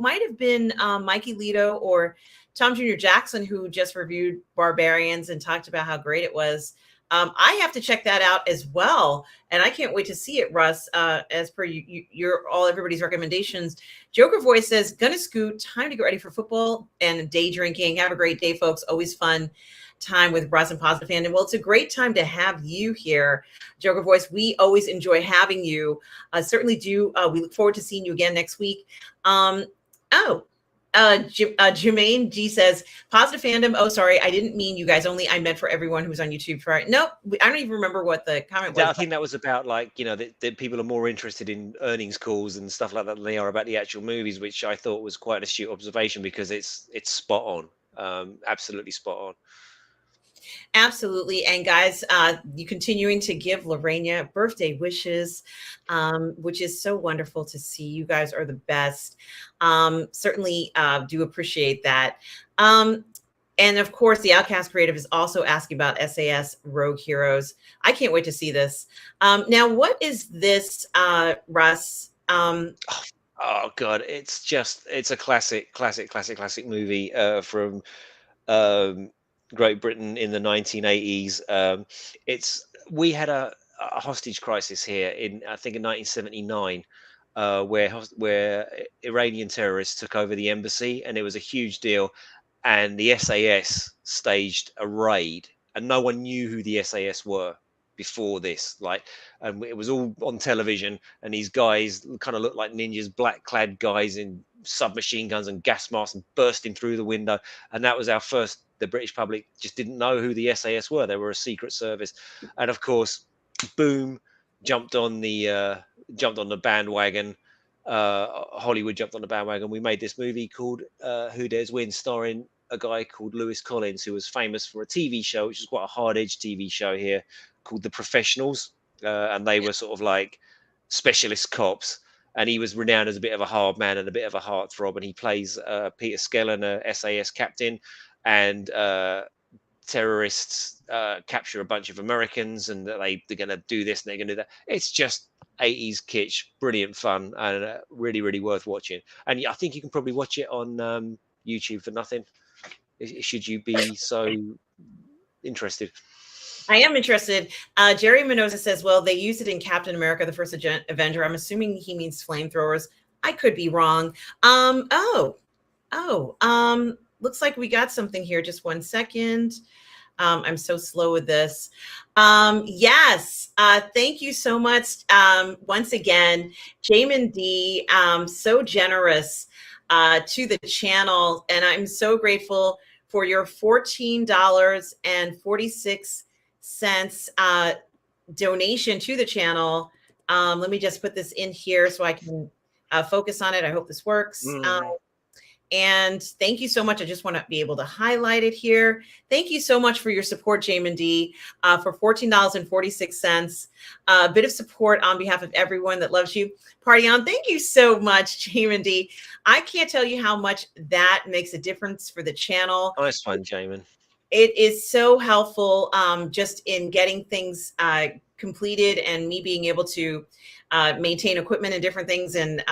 might have been Mikey Lito or Tom Jr. Jackson who just reviewed Barbarians and talked about how great it was. I have to check that out as well, and I can't wait to see it, Russ. As per everybody's recommendations. Joker Voice says, "Gonna scoot. Time to get ready for football and day drinking. Have a great day, folks. Always fun time with Russ and Positive Fandom." Well, it's a great time to have you here, Joker Voice. We always enjoy having you. Certainly do. We look forward to seeing you again next week. Jermaine G says, Positive Fandom. Oh, sorry. I didn't mean you guys only. I meant for everyone who's on YouTube. Nope. I don't even remember what the comment was. I think that was about, like, that people are more interested in earnings calls and stuff like that than they are about the actual movies, which I thought was quite an astute observation because it's spot on. Absolutely spot on. Absolutely. And guys, you continuing to give Lorena birthday wishes, which is so wonderful to see. You guys are the best. Certainly do appreciate that. And of course, the Outcast Creative is also asking about SAS Rogue Heroes. I can't wait to see this. Now, what is this, Russ? Oh God, it's a classic movie from Great Britain in the 1980s. We had a hostage crisis here I think in 1979, where Iranian terrorists took over the embassy, and it was a huge deal. And the SAS staged a raid, and no one knew who the SAS were before this. And it was all on television, and these guys kind of looked like ninjas, black clad guys in submachine guns and gas masks, and bursting through the window. And that was our first. The British public just didn't know who the SAS were. They were a secret service, and of course, boom, jumped on the bandwagon. Hollywood jumped on the bandwagon. We made this movie called Who Dares Win, starring a guy called Lewis Collins, who was famous for a TV show, which is quite a hard-edged TV show here, called The Professionals, and they were sort of like specialist cops. And he was renowned as a bit of a hard man and a bit of a heartthrob. And he plays Peter Skellen, a SAS captain, and terrorists capture a bunch of Americans, and they're going to do this and they're going to do that. It's just 80s kitsch, brilliant fun, and really, really worth watching. And I think you can probably watch it on YouTube for nothing, should you be so interested. I am interested. Jerry Mendoza says, well, they used it in Captain America, the First Avenger. I'm assuming he means flamethrowers. I could be wrong. Looks like we got something here. Just 1 second. I'm so slow with this. Yes. Thank you so much. Once again, Jamin D, so generous to the channel. And I'm so grateful for your $14.46 donation to the channel. Let me just put this in here so I can focus on it. I hope this works. And thank you so much. I just want to be able to highlight it here. Thank you so much for your support, Jamin D, for $14.46. A bit of support on behalf of everyone that loves you. Party on. Thank you so much, Jamin D. I can't tell you how much that makes a difference for the channel. Nice one, Jamin. It is so helpful just in getting things completed and me being able to maintain equipment and different things. And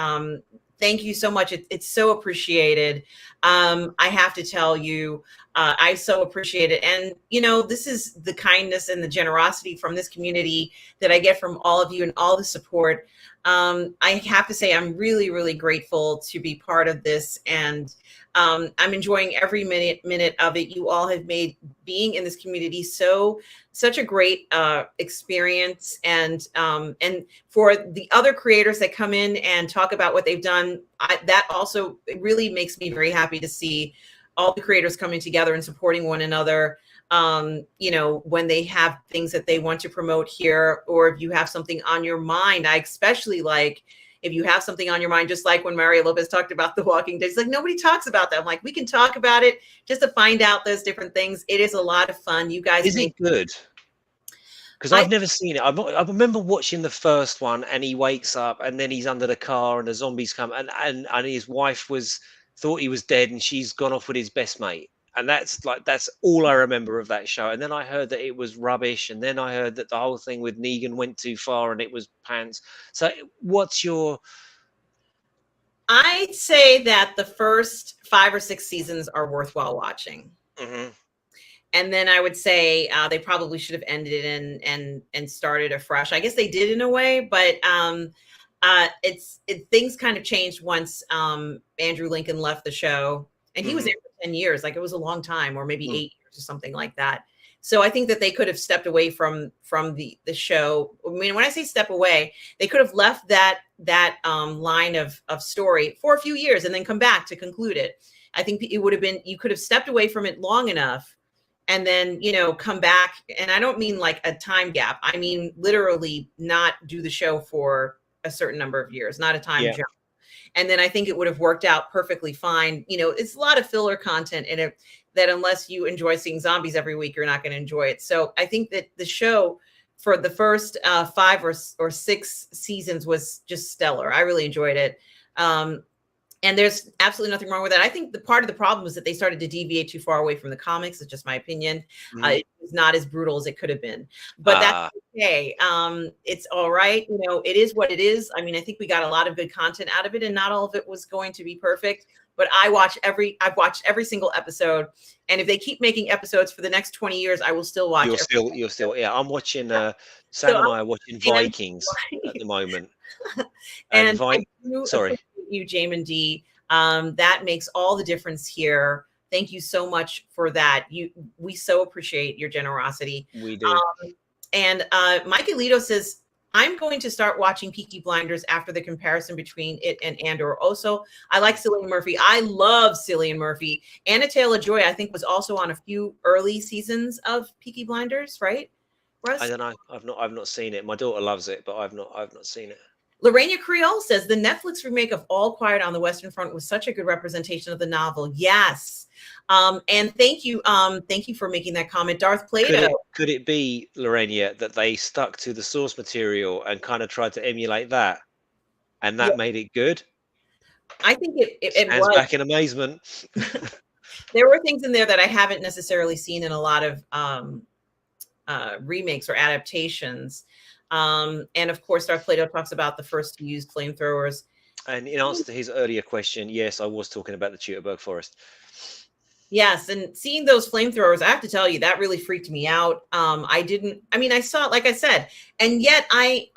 thank you so much. It's so appreciated. I have to tell you, I so appreciate it. And, you know, this is the kindness and the generosity from this community that I get from all of you and all the support. I have to say, I'm really, really grateful to be part of this. And I'm enjoying every minute of it. You all have made being in this community such a great experience. And for the other creators that come in and talk about what they've done, that also really makes me very happy to see all the creators coming together and supporting one another. You know, when they have things that they want to promote here, or if you have something on your mind. I especially like if you have something on your mind, just like when Mario Lopez talked about The Walking Dead. He's like, nobody talks about that. I'm like, we can talk about it just to find out those different things. It is a lot of fun. You guys Is it good? Because I've never seen it. I remember watching the first one, and he wakes up, and then he's under the car, and the zombies come, and his wife thought he was dead, and she's gone off with his best mate, and that's all I remember of that show. And then I heard that it was rubbish, and then I heard that the whole thing with Negan went too far, and it was pants. So, what's your? I'd say that the first 5 or 6 seasons are worthwhile watching. Mm-hmm. And then I would say they probably should have ended it and started afresh. I guess they did in a way, but things kind of changed once Andrew Lincoln left the show, and he was there for 10 years. Like, it was a long time, or maybe 8 years or something like that. So I think that they could have stepped away from the show. I mean, when I say step away, they could have left that line of story for a few years and then come back to conclude it. I think it would have been, you could have stepped away from it long enough and then, you know, come back. And I don't mean like a time gap. I mean, literally not do the show for a certain number of years, not a time jump. And then I think it would have worked out perfectly fine. You know, it's a lot of filler content in it that unless you enjoy seeing zombies every week, you're not going to enjoy it. So I think that the show for the first 5 or 6 seasons was just stellar. I really enjoyed it. And there's absolutely nothing wrong with that. I think the part of the problem is that they started to deviate too far away from the comics. It's just my opinion. It was not as brutal as it could have been, but that's okay. It's all right. You know, it is what it is. I mean, I think we got a lot of good content out of it, and not all of it was going to be perfect. But I've watched every single episode, and if they keep making episodes for the next 20 years, I will still watch. You're still, yeah. I'm watching. Sam and I are watching Vikings at the moment. And sorry. You, Jamin D. That makes all the difference here. Thank you so much for that. We so appreciate your generosity. We do. And Mike Alito says, I'm going to start watching Peaky Blinders after the comparison between it and Andor. Also, I like Cillian Murphy. I love Cillian Murphy. Anna Taylor-Joy, I think, was also on a few early seasons of Peaky Blinders, right, Russ? I don't know. I've not seen it. My daughter loves it, but I've not seen it. Lorena Creole says the Netflix remake of All Quiet on the Western Front was such a good representation of the novel. Yes. And thank you for making that comment. Darth Plato. Could it be, Lorena, that they stuck to the source material and kind of tried to emulate that, and that made it good? I think it was. Back in amazement. There were things in there that I haven't necessarily seen in a lot of remakes or adaptations. And of course, Darth Plato talks about the first to use flamethrowers. And in answer to his earlier question, yes, I was talking about the Teutoburg Forest. Yes, and seeing those flamethrowers, I have to tell you, that really freaked me out. I saw it, like I said, and yet I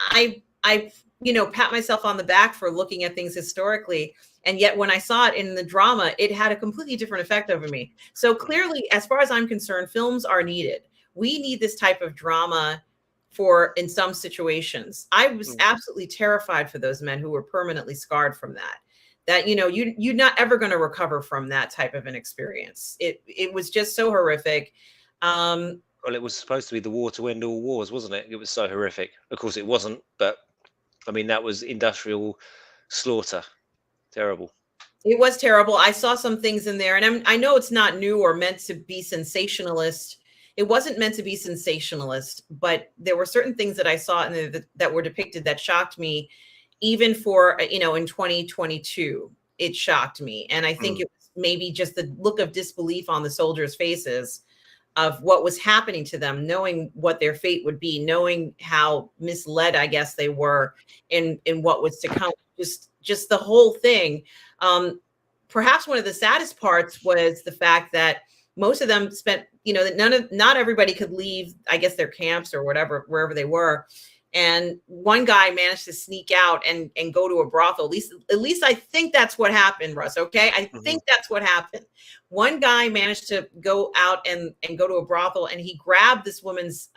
pat myself on the back for looking at things historically. And yet when I saw it in the drama, it had a completely different effect over me. So clearly, as far as I'm concerned, films are needed. We need this type of drama in some situations. I was absolutely terrified for those men who were permanently scarred from that. That, you're not ever going to recover from that type of an experience. It was just so horrific. Well, it was supposed to be the war to end all wars, wasn't it? It was so horrific. Of course, it wasn't. But I mean, that was industrial slaughter. Terrible. It was terrible. I saw some things in there, and I know it's not new or meant to be sensationalist. It wasn't meant to be sensationalist, but there were certain things that I saw in there that were depicted that shocked me. Even for, in 2022, it shocked me. And I think it was maybe just the look of disbelief on the soldiers' faces of what was happening to them, knowing what their fate would be, knowing how misled, I guess, they were in what was to come. Just the whole thing. Um, Perhaps one of the saddest parts was the fact that most of them spent, that not everybody could leave, I guess, their camps or whatever, wherever they were. And one guy managed to sneak out and go to a brothel. At least I think that's what happened, Russ. Okay, I Mhm. think that's what happened. One guy managed to go out and go to a brothel, and he grabbed this woman's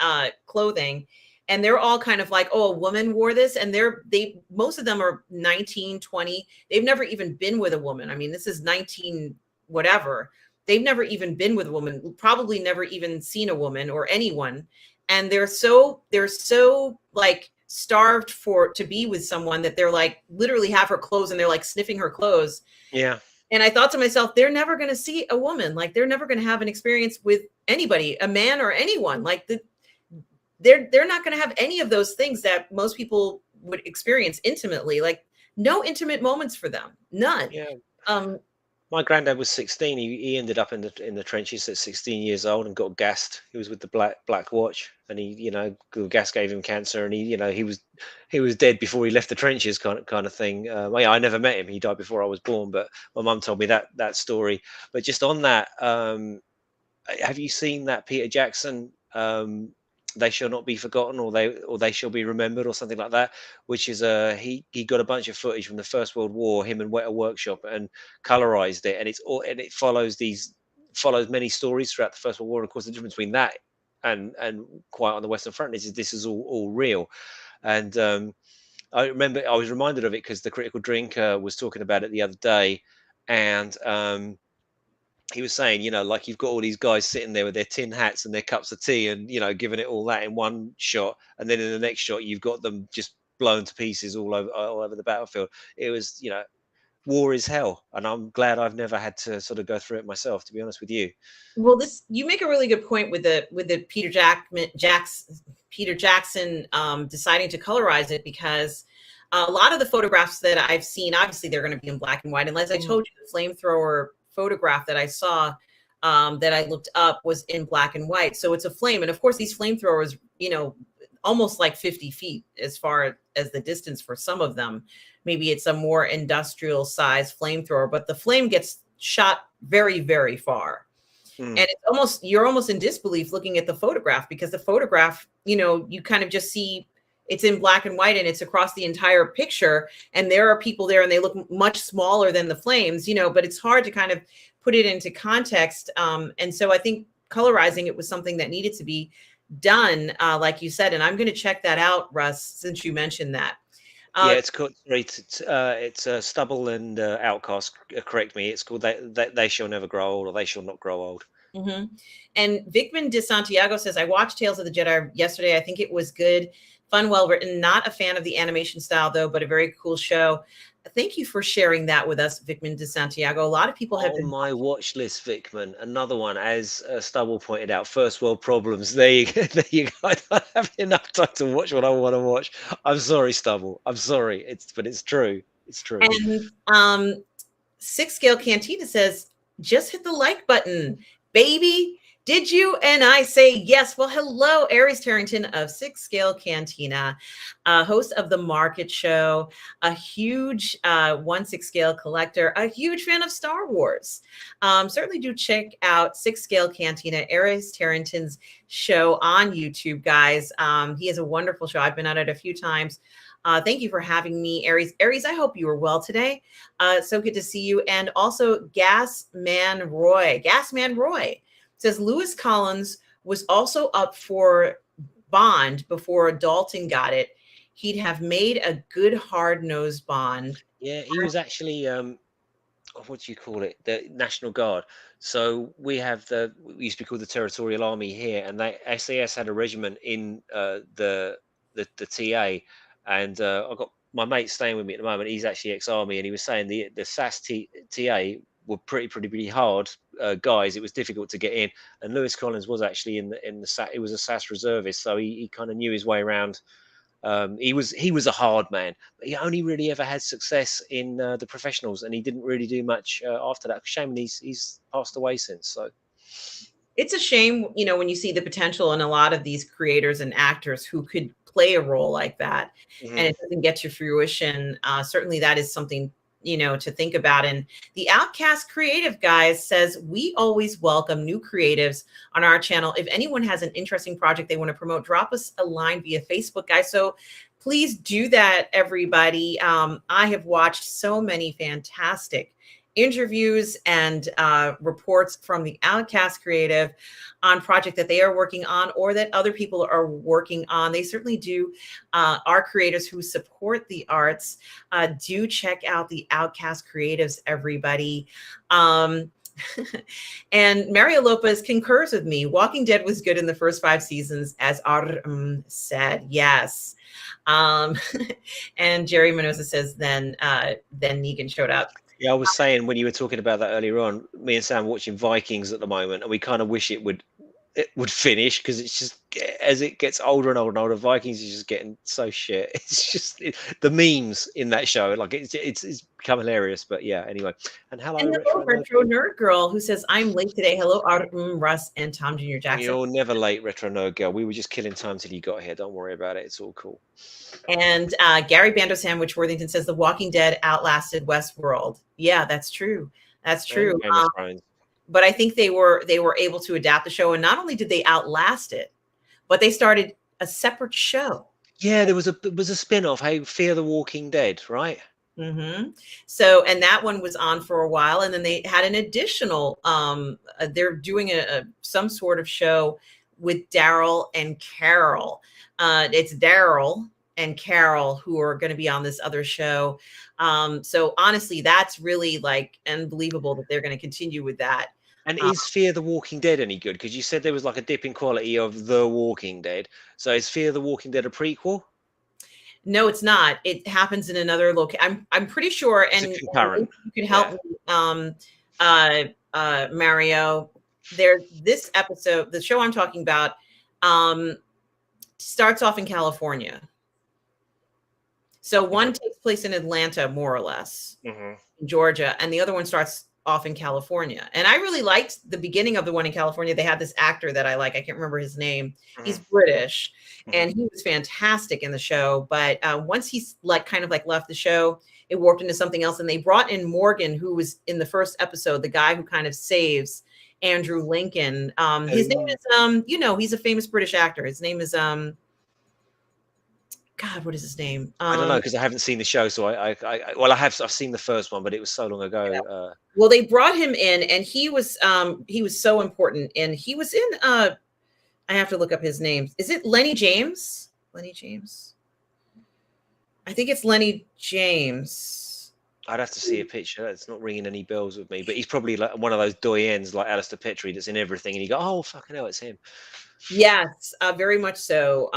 clothing, and they're all kind of like, oh, a woman wore this, and they most of them are 19, 20. They've never even been with a woman. I mean, this is 19 whatever. They've never even been with a woman, probably never even seen a woman or anyone, and they're so like starved for to be with someone that they're like literally have her clothes and they're like sniffing her clothes. Yeah. And I thought to myself, they're never going to see a woman. Like they're never going to have an experience with anybody, a man or anyone. They're not going to have any of those things that most people would experience intimately. Like no intimate moments for them, none. Yeah. um My granddad was 16. He ended up in the trenches at 16 years old and got gassed. He was with the Black Watch, and the gas gave him cancer, and he was dead before he left the trenches, kind of thing. I never met him. He died before I was born, but my mum told me that story. But just on that, have you seen that Peter Jackson? They shall not be forgotten, or they shall be remembered, or something like that. Which is he got a bunch of footage from the First World War, him and Weta Workshop, and colorized it, and it follows many stories throughout the First World War. And of course, the difference between that and Quiet on the Western Front is this is all real. And I remember I was reminded of it because the Critical Drinker was talking about it the other day, and he was saying, like you've got all these guys sitting there with their tin hats and their cups of tea and, giving it all that in one shot. And then in the next shot, you've got them just blown to pieces all over the battlefield. It was, war is hell. And I'm glad I've never had to sort of go through it myself, to be honest with you. well, this you make a really good point with the Peter Jackson deciding to colorize it, because a lot of the photographs that I've seen, obviously they're going to be in black and white. And as I Mm. told you, the flamethrower photograph that I saw, that I looked up, was in black and white. So it's a flame. And of course, these flamethrowers, almost like 50 feet as far as the distance for some of them. Maybe it's a more industrial size flamethrower, but the flame gets shot very, very far. Mm. And you're almost in disbelief looking at the photograph, because the photograph, you kind of just see it's in black and white and it's across the entire picture, and there are people there and they look much smaller than the flames, but it's hard to kind of put it into context. And so I think colorizing it was something that needed to be done, like you said. And I'm going to check that out, Russ, since you mentioned that. Yeah, uh, it's called, sorry, it's Stubble and Outcast. Correct me. It's called they shall never grow old, or they shall not grow old. hmm And Vicman de Santiago says, I watched Tales of the Jedi yesterday. I think it was good, fun, well written. Not a fan of the animation style, though, but a very cool show. Thank you for sharing that with us, Vicman de Santiago. A lot of people have On been. my watch list, Vickman, another one, as Stubble pointed out, first world problems. There you go. There you go. I don't have enough time to watch what I want to watch. I'm sorry, Stubble. I'm sorry. But it's true. It's true. And Six Scale Cantina says, just hit the like button, baby. Did you? And I say yes. Well, hello, Aries Tarrington of Six Scale Cantina, host of The Market Show, a huge 1/6 scale collector, a huge fan of Star Wars. Certainly do check out Six Scale Cantina, Aries Tarrington's show on YouTube, guys. He has a wonderful show. I've been on it a few times. Thank you for having me, Aries. Aries, I hope you are well today. So good to see you. And also Gasman Roy says Lewis Collins was also up for Bond before Dalton got it. He'd have made a good hard-nosed Bond. Yeah, he was actually what do you call it? The National Guard. So we used to be called the Territorial Army here, and SAS had a regiment in the TA, and I've got my mate staying with me at the moment. He's actually ex-army, and he was saying the SAS TA were pretty hard guys. It was difficult to get in, and Lewis Collins was actually in the SAS. He was a SAS reservist, so he kind of knew his way around. He was a hard man, but he only really ever had success in the professionals, and he didn't really do much after that. Shame he's passed away since. So It's a shame, when you see the potential in a lot of these creators and actors who could play a role like that, and Mhm. it doesn't get to fruition. Certainly, that is something to think about. And the Outcast Creative guys says we always welcome new creatives on our channel. If anyone has an interesting project they want to promote, drop us a line via Facebook, guys. So please do that, everybody. I have watched so many fantastic interviews and reports from the Outcast Creative on project that they are working on or that other people are working on. They certainly do. Our creators who support the arts, do check out the Outcast Creatives, everybody. And Mario Lopez concurs with me. Walking Dead was good in the first 5 seasons, as said. Yes. Um, and Jerry Mendoza says then Negan showed up. Yeah, I was saying when you were talking about that earlier on, me and Sam watching Vikings at the moment, and we kind of wish it would finish because it's just as it gets older and older and older, Vikings is just getting so shit. It's just the memes in that show, like it's become hilarious. But yeah, anyway. And hello, And hello, Retro Nerd. Retro Nerd Girl, who says, I'm late today. Hello, Russ, and Tom Jr. Jackson. You're never late, Retro Nerd Girl. We were just killing time till you got here. Don't worry about it. It's all cool. And Gary Bando Sandwich Worthington says, The Walking Dead outlasted Westworld. Yeah, that's true. That's true. And Game of Thrones. But I think they were able to adapt the show, and not only did they outlast it, but they started a separate show. Yeah, there was a spin-off. Hey, Fear the Walking Dead, right? So, and that one was on for a while, and then they had an additional. They're doing some sort of show with Daryl and Carol. It's Daryl and Carol who are going to be on this other show. So honestly, that's really like unbelievable that they're going to continue with that. And is Fear the Walking Dead any good? Because you said there was like a dip in quality of The Walking Dead. So is Fear the Walking Dead a prequel? No, it's not. It happens in another location. I'm pretty sure, and concurrent. You can help me, Mario. This episode, the show I'm talking about, starts off in California. So one takes place in Atlanta, more or less, Georgia, and the other one starts off in California. And I really liked the beginning of the one in California. They had this actor that I like. I can't remember his name. He's British, and he was fantastic in the show. But once he's kind of left the show, it warped into something else. And they brought in Morgan, who was in the first episode, the guy who kind of saves Andrew Lincoln. His name is, he's a famous British actor. His name is, God, what is his name? I don't know, because I haven't seen the show, so I've seen the first one, but it was so long ago. Yeah. Well, they brought him in, and he was so important, and he was in I have to look up his name. Is it Lenny James? Lenny James? I think it's Lenny James. I'd have to see a picture. It's not ringing any bells with me, but he's probably like one of those doyens like Alistair Petrie that's in everything, and you go, oh fucking hell, it's him. Yes, very much so.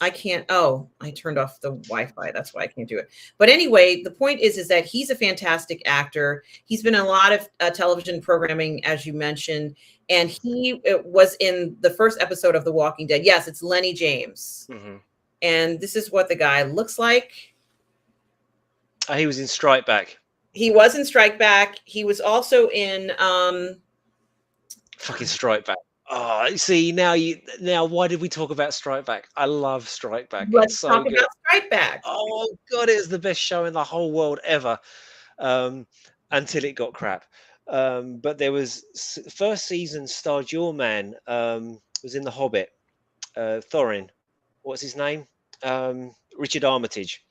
I can't. Oh, I turned off the Wi-Fi. That's why I can't do it. But anyway, the point is that he's a fantastic actor. He's been in a lot of television programming, as you mentioned, and he was in the first episode of The Walking Dead. Yes, it's Lenny James, and this is what the guy looks like. He was in Strike Back. He was in Strike Back. He was also in fucking Strike Back. Oh, see now why did we talk about Strike Back? I love Strike Back. Let's talk about Strike Back. Oh god, it is the best show in the whole world ever. Until it got crap. But there was first season starred your man, was in The Hobbit. Thorin. What's his name? Richard Armitage.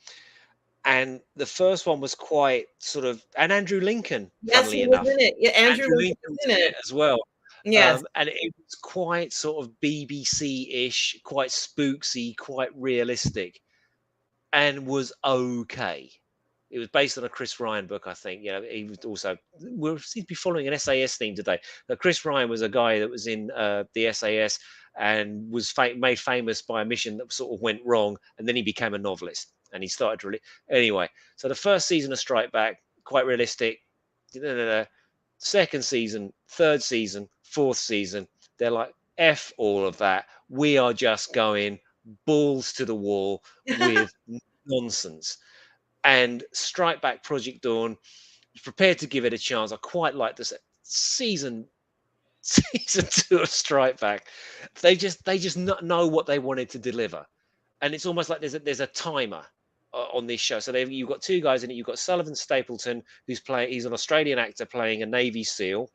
And the first one was quite sort of, and Andrew Lincoln, funnily enough. In it. Yeah, Andrew Lincoln was in it as well. Yes. And it was quite sort of BBC-ish, quite spooksy, quite realistic, and was okay. It was based on a Chris Ryan book, I think. You know, he was also, we seem to be following an SAS theme today. But Chris Ryan was a guy that was in the SAS and was made famous by a mission that sort of went wrong, and then he became a novelist and he started to anyway. So the first season of Strike Back, quite realistic. Second season, third season, fourth season, they're like, F all of that. We are just going balls to the wall with nonsense. And Strike Back Project Dawn was prepared to give it a chance. I quite like this season season 2 of Strike Back. They just not know what they wanted to deliver, and it's almost like there's a timer on this show. So you've got two guys in it. You've got Sullivan Stapleton, he's an Australian actor playing a Navy SEAL,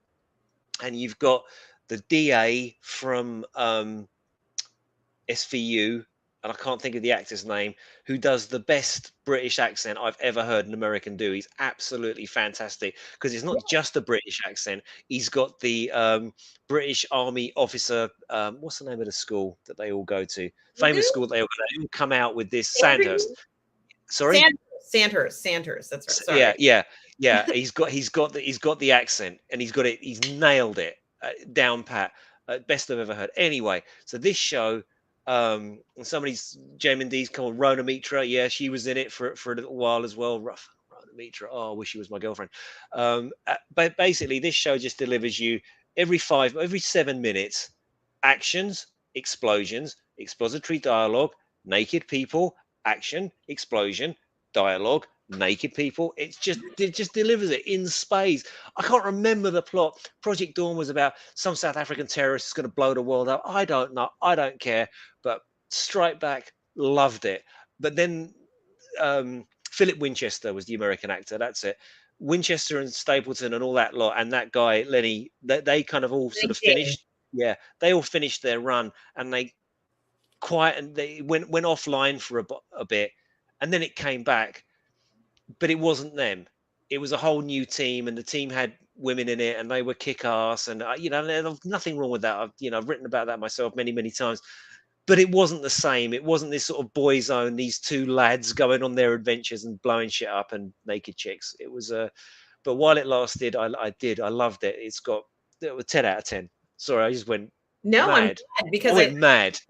and you've got the DA from SVU, and I can't think of the actor's name, who does the best British accent I've ever heard an American do. He's absolutely fantastic because it's not just a British accent. He's got the British Army officer. What's the name of the school that they all go to? Famous school they all come out with this Sandhurst. Sorry. Sandhurst. That's right. Sorry. Yeah. He's got the accent, and he's nailed it down pat. Best I've ever heard. Anyway, so this show, and somebody's Jamin D's come on, Rona Mitra. Yeah, she was in it for a little while as well. Rough Rona Mitra. Oh, I wish she was my girlfriend. But basically, this show just delivers you every 7 minutes, actions, explosions, expository dialogue, naked people, action, explosion, dialogue, naked people. It just delivers it in spades. I can't remember the plot. Project Dawn was about some South African terrorists going to blow the world up. I don't know. I don't care. But Strike Back, loved it. But then Philip Winchester was the American actor. That's it. Winchester and Stapleton and all that lot, and that guy Lenny, they kind of all sort of finished. Yeah, they all finished their run, and they went offline for a bit, and then it came back, but it wasn't them. It was a whole new team, and the team had women in it, and they were kick-ass, and there's nothing wrong with that. I've written about that myself many times, but it wasn't the same. It wasn't this sort of boy zone, these two lads going on their adventures and blowing shit up and naked chicks. It was but while it lasted, I loved it. It's got 10 out of 10. Sorry, I just went No, I'm mad. glad because I went mad.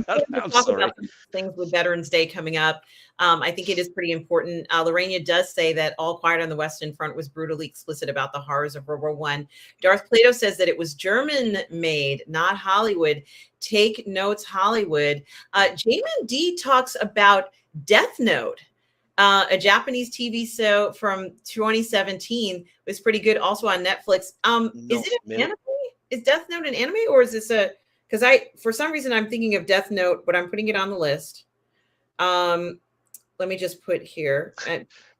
I'm sorry. About things with Veterans Day coming up. I think it is pretty important. Lorena does say that All Quiet on the Western Front was brutally explicit about the horrors of World War I. Darth Plato says that it was German made, not Hollywood. Take notes, Hollywood. Jamin D talks about Death Note, a Japanese TV show from 2017. Was pretty good, also on Netflix. Is it an anime? Is Death Note an anime, or is this because for some reason I'm thinking of Death Note, but I'm putting it on the list. Let me just put here.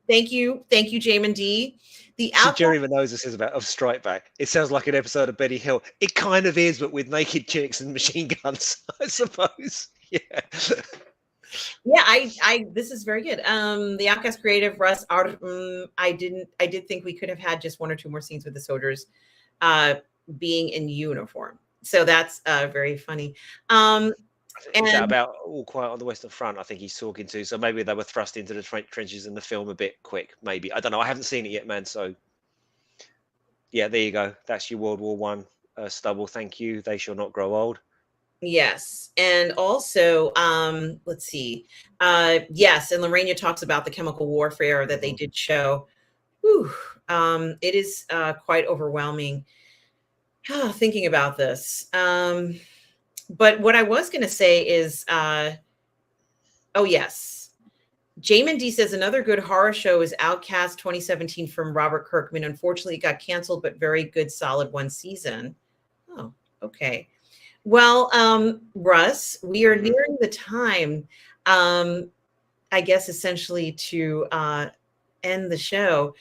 Thank you, Jamin D. Jerry Minoza says of Strike Back. It sounds like an episode of Betty Hill. It kind of is, but with naked chicks and machine guns, I suppose. Yeah. Yeah, I this is very good. The Outcast creative Russ. I did think we could have had just one or two more scenes with the soldiers being in uniform. So that's very funny. Is that about All Quiet on the Western Front? I think he's talking to. So maybe they were thrust into the trenches in the film a bit quick. Maybe, I don't know. I haven't seen it yet, man. So yeah, there you go. That's your World War One stubble. Thank you. They shall not grow old. Yes, and also let's see. Yes, and Lorena talks about the chemical warfare that they did show. Whew. It is quite overwhelming thinking about this. But what I was going to say is, oh yes, Jamin D says another good horror show is Outcast 2017 from Robert Kirkman. Unfortunately, it got canceled, but very good, solid one season. Oh, okay. Well, Russ, we are nearing the time, I guess, essentially to end the show.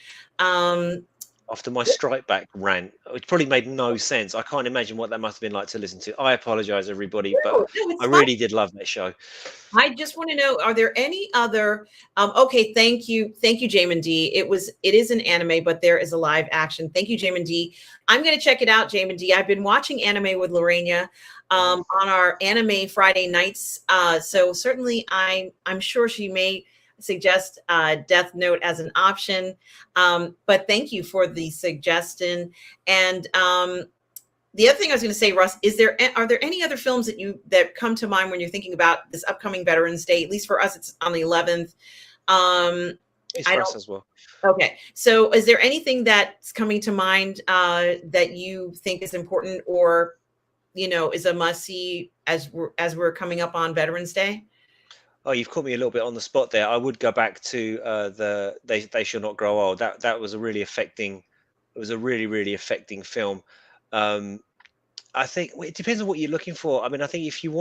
After my Strike Back rant, which probably made no sense. I can't imagine what that must have been like to listen to. I apologize, everybody, but I really did love that show. I just want to know, are there any other okay, thank you, Jamin D. It is an anime, but there is a live action. Thank you, Jamin D. I'm going to check it out, Jamin D. I've been watching anime with Lorena on our anime Friday nights. So certainly I'm sure she may suggest Death Note as an option. But thank you for the suggestion. And the other thing I was going to say, Russ, are there any other films that come to mind when you're thinking about this upcoming Veterans Day? At least for us, it's on the 11th. It's for us as well. Okay. So is there anything that's coming to mind that you think is important or, is a must-see as we're coming up on Veterans Day? Oh, you've caught me a little bit on the spot there. I would go back to They Shall Not Grow Old. That was a really affecting. It was a really affecting film. I think it depends on what you're looking for. I mean, I think if you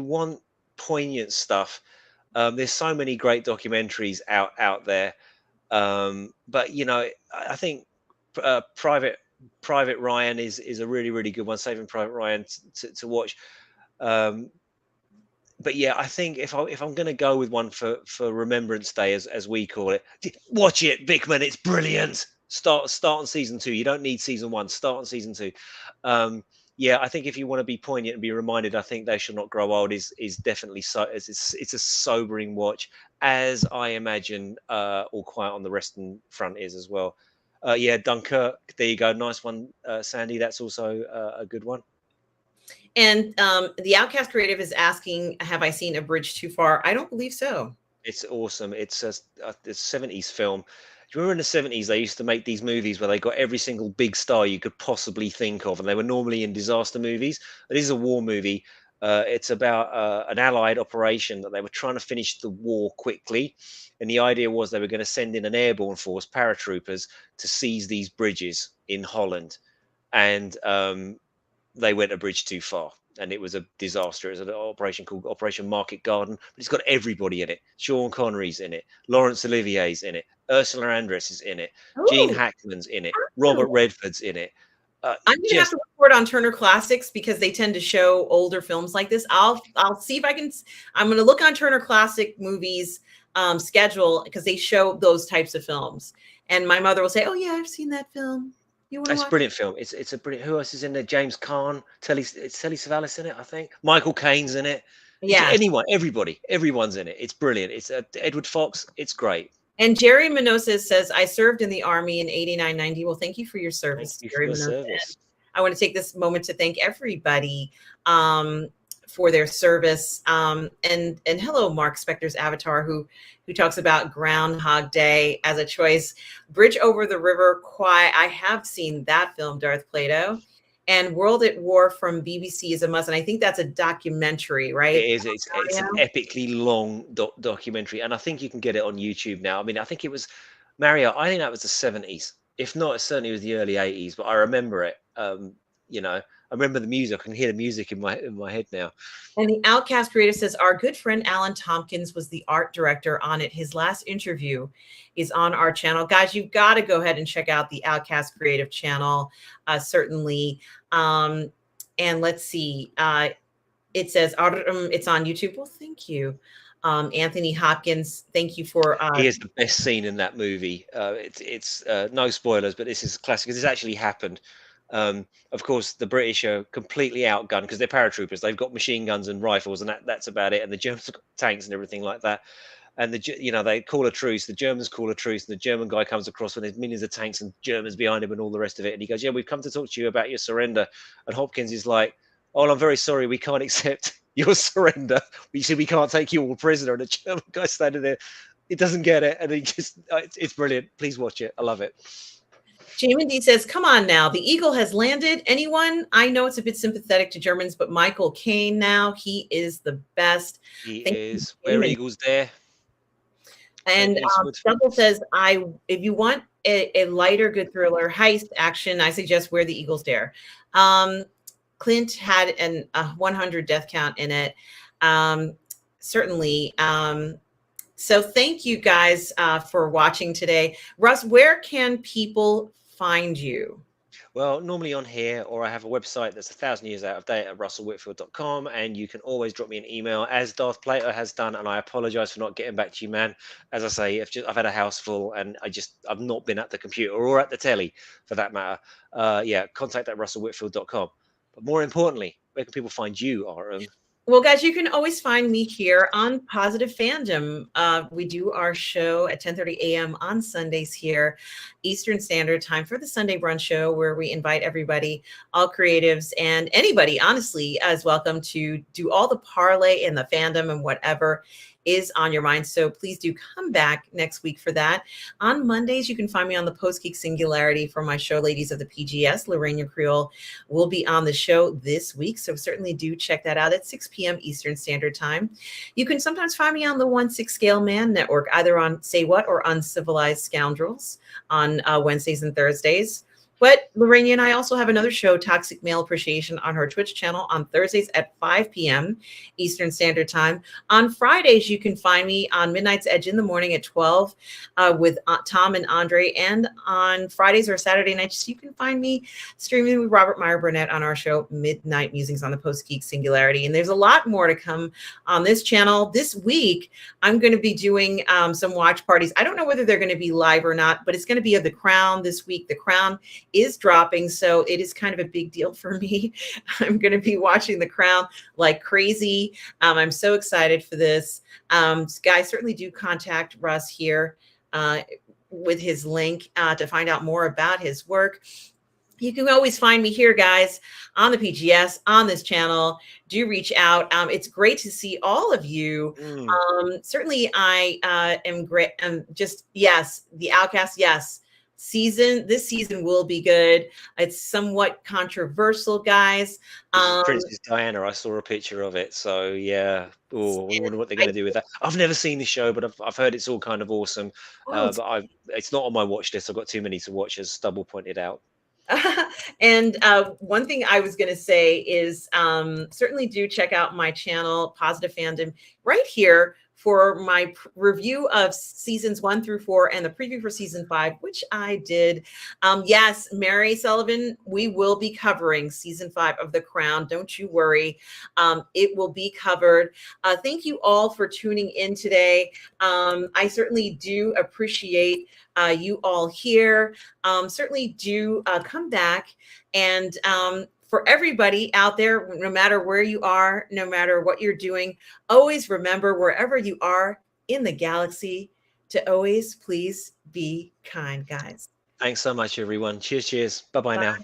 want poignant stuff, there's so many great documentaries out there. But you know, I think Private Ryan is a really good one. Saving Private Ryan to watch. Um, but yeah, I think if I'm going to go with one for Remembrance Day, as we call it, watch it, Bickman. It's brilliant. Start on season 2. You don't need season 1. Start on season 2. Um, yeah, I think if you want to be poignant and be reminded, I think They Shall Not Grow Old is definitely so. It's a sobering watch, as I imagine All Quiet on the Western Front is as well. Yeah, Dunkirk. There you go. Nice one, Sandy. That's also a good one. And the Outcast Creative is asking, have I seen A Bridge Too Far? I don't believe so. It's awesome. It's a 70s film. Do you remember in the 70s they used to make these movies where they got every single big star you could possibly think of, and they were normally in disaster movies. This is a war movie. It's about an Allied operation that they were trying to finish the war quickly, and the idea was they were going to send in an airborne force, paratroopers, to seize these bridges in Holland, and they went a bridge too far, and it was a disaster. It was an operation called Operation Market Garden, but it's got everybody in it. Sean Connery's in it, Laurence Olivier's in it, Ursula Andress is in it, Gene Oh, Hackman's in it, Robert Redford's in it. I'm gonna have to report on Turner Classics because they tend to show older films like this. I'll see if I can. I'm gonna look on Turner Classic Movies schedule because they show those types of films. And my mother will say, "Oh yeah, I've seen that film. You want to It's a watch?" brilliant film. It's a brilliant. Who else is in there? James Caan, Telly Savalas in it, I think. Michael Caine's in it. Yeah. Everyone's in it. It's brilliant. It's Edward Fox. It's great. And Jerry Menozes says, I served in the Army in 89, 90. Well, thank you for your Thank service, you for Jerry your Menozes. service. I want to take this moment to thank everybody for their service. And hello, Mark Spector's avatar, who talks about Groundhog Day as a choice. Bridge Over the River Kwai. I have seen that film, Darth Plato. And World at War from BBC is a must. And I think that's a documentary, right? It is. It's an epically long documentary, and I think you can get it on YouTube now. I mean, I think it was Mario. I think that was the 70s. If not, it certainly was the early 80s. But I remember it. You know, I remember the music. I can hear the music in my head now. And the Outcast Creative says, our good friend Alan Tompkins was the art director on it. His last interview is on our channel. Guys, you've got to go ahead and check out the Outcast Creative channel, certainly. And let's see. It says, it's on YouTube. Well, thank you. Anthony Hopkins, thank you for... He is the best scene in that movie. It's no spoilers, but this is classic. This actually happened. Of course, the British are completely outgunned because they're paratroopers. They've got machine guns and rifles, and that's about it. And the Germans have got tanks and everything like that. And they call a truce. The Germans call a truce, and the German guy comes across when there's millions of tanks and Germans behind him and all the rest of it. And he goes, "Yeah, we've come to talk to you about your surrender." And Hopkins is like, "Oh, I'm very sorry, we can't accept your surrender. You see, we can't take you all prisoner." And the German guy standing there, he doesn't get it, and he just, it's brilliant. Please watch it. I love it. Jamin D says, come on now. The Eagle has landed. Anyone? I know it's a bit sympathetic to Germans, but Michael Caine now, he is the best. He is. Where Eagles there. And Double says, if you want a lighter, good thriller, heist action, I suggest Where the Eagles Dare. Clint had a 100 death count in it. Certainly. So thank you guys for watching today. Russ, where can people find you? Well, normally on here, or I have a website that's 1,000 years out of date at russellwhitfield.com, and you can always drop me an email, as Darth Plato has done, and I apologize for not getting back to you, man. As I say, I've had a house full, and I've not been at the computer or at the telly, for that matter. Yeah, contact at russellwhitfield.com. But more importantly, where can people find you, RM? Well, guys, you can always find me here on Positive Fandom. We do our show at 10:30 a.m. on Sundays here, Eastern Standard Time, for the Sunday Brunch Show, where we invite everybody, all creatives and anybody, honestly, as welcome to do all the parlay and the fandom and whatever is on your mind. So please do come back next week for that. On Mondays, you can find me on the Post Geek Singularity for my show, Ladies of the PGS. Lorraine Creole will be on the show this week, so certainly do check that out at 6 p.m. Eastern Standard Time. You can sometimes find me on the 1/6 Scale Man Network, either on Say What or Uncivilized Scoundrels on Wednesdays and Thursdays. But Lorraine and I also have another show, Toxic Male Appreciation, on her Twitch channel on Thursdays at 5 p.m. Eastern Standard Time. On Fridays, you can find me on Midnight's Edge in the morning at 12 with Tom and Andre. And on Fridays or Saturday nights, you can find me streaming with Robert Meyer Burnett on our show, Midnight Musings on the Post Geek Singularity. And there's a lot more to come on this channel. This week, I'm going to be doing some watch parties. I don't know whether they're going to be live or not, but it's going to be of The Crown this week. The Crown is dropping, so it is kind of a big deal for me. I'm going to be watching The Crown like crazy. I'm so excited for this. Guys, certainly do contact Russ here with his link to find out more about his work. You can always find me here, guys, on the PGS, on this channel. Do reach out. It's great to see all of you. Certainly, I am great. Just, yes, the Outcast, yes. This season will be good. It's somewhat controversial, guys. Princess Diana, I saw a picture of it, so yeah. Oh, I wonder what they're going to do with that. I've never seen the show, but I've heard it's all kind of awesome. But it's not on my watch list. I've got too many to watch, as Stubble pointed out. And one thing I was going to say is certainly do check out my channel, Positive Fandom, right here for my review of seasons 1 through 4 and the preview for season 5, which I did. Yes, Mary Sullivan, we will be covering season 5 of The Crown. Don't you worry. It will be covered. Thank you all for tuning in today. I certainly do appreciate you all here. Certainly do come back. And for everybody out there, no matter where you are, no matter what you're doing, always remember, wherever you are in the galaxy, to always please be kind, guys. Thanks so much, everyone. Cheers, cheers. Bye-bye now.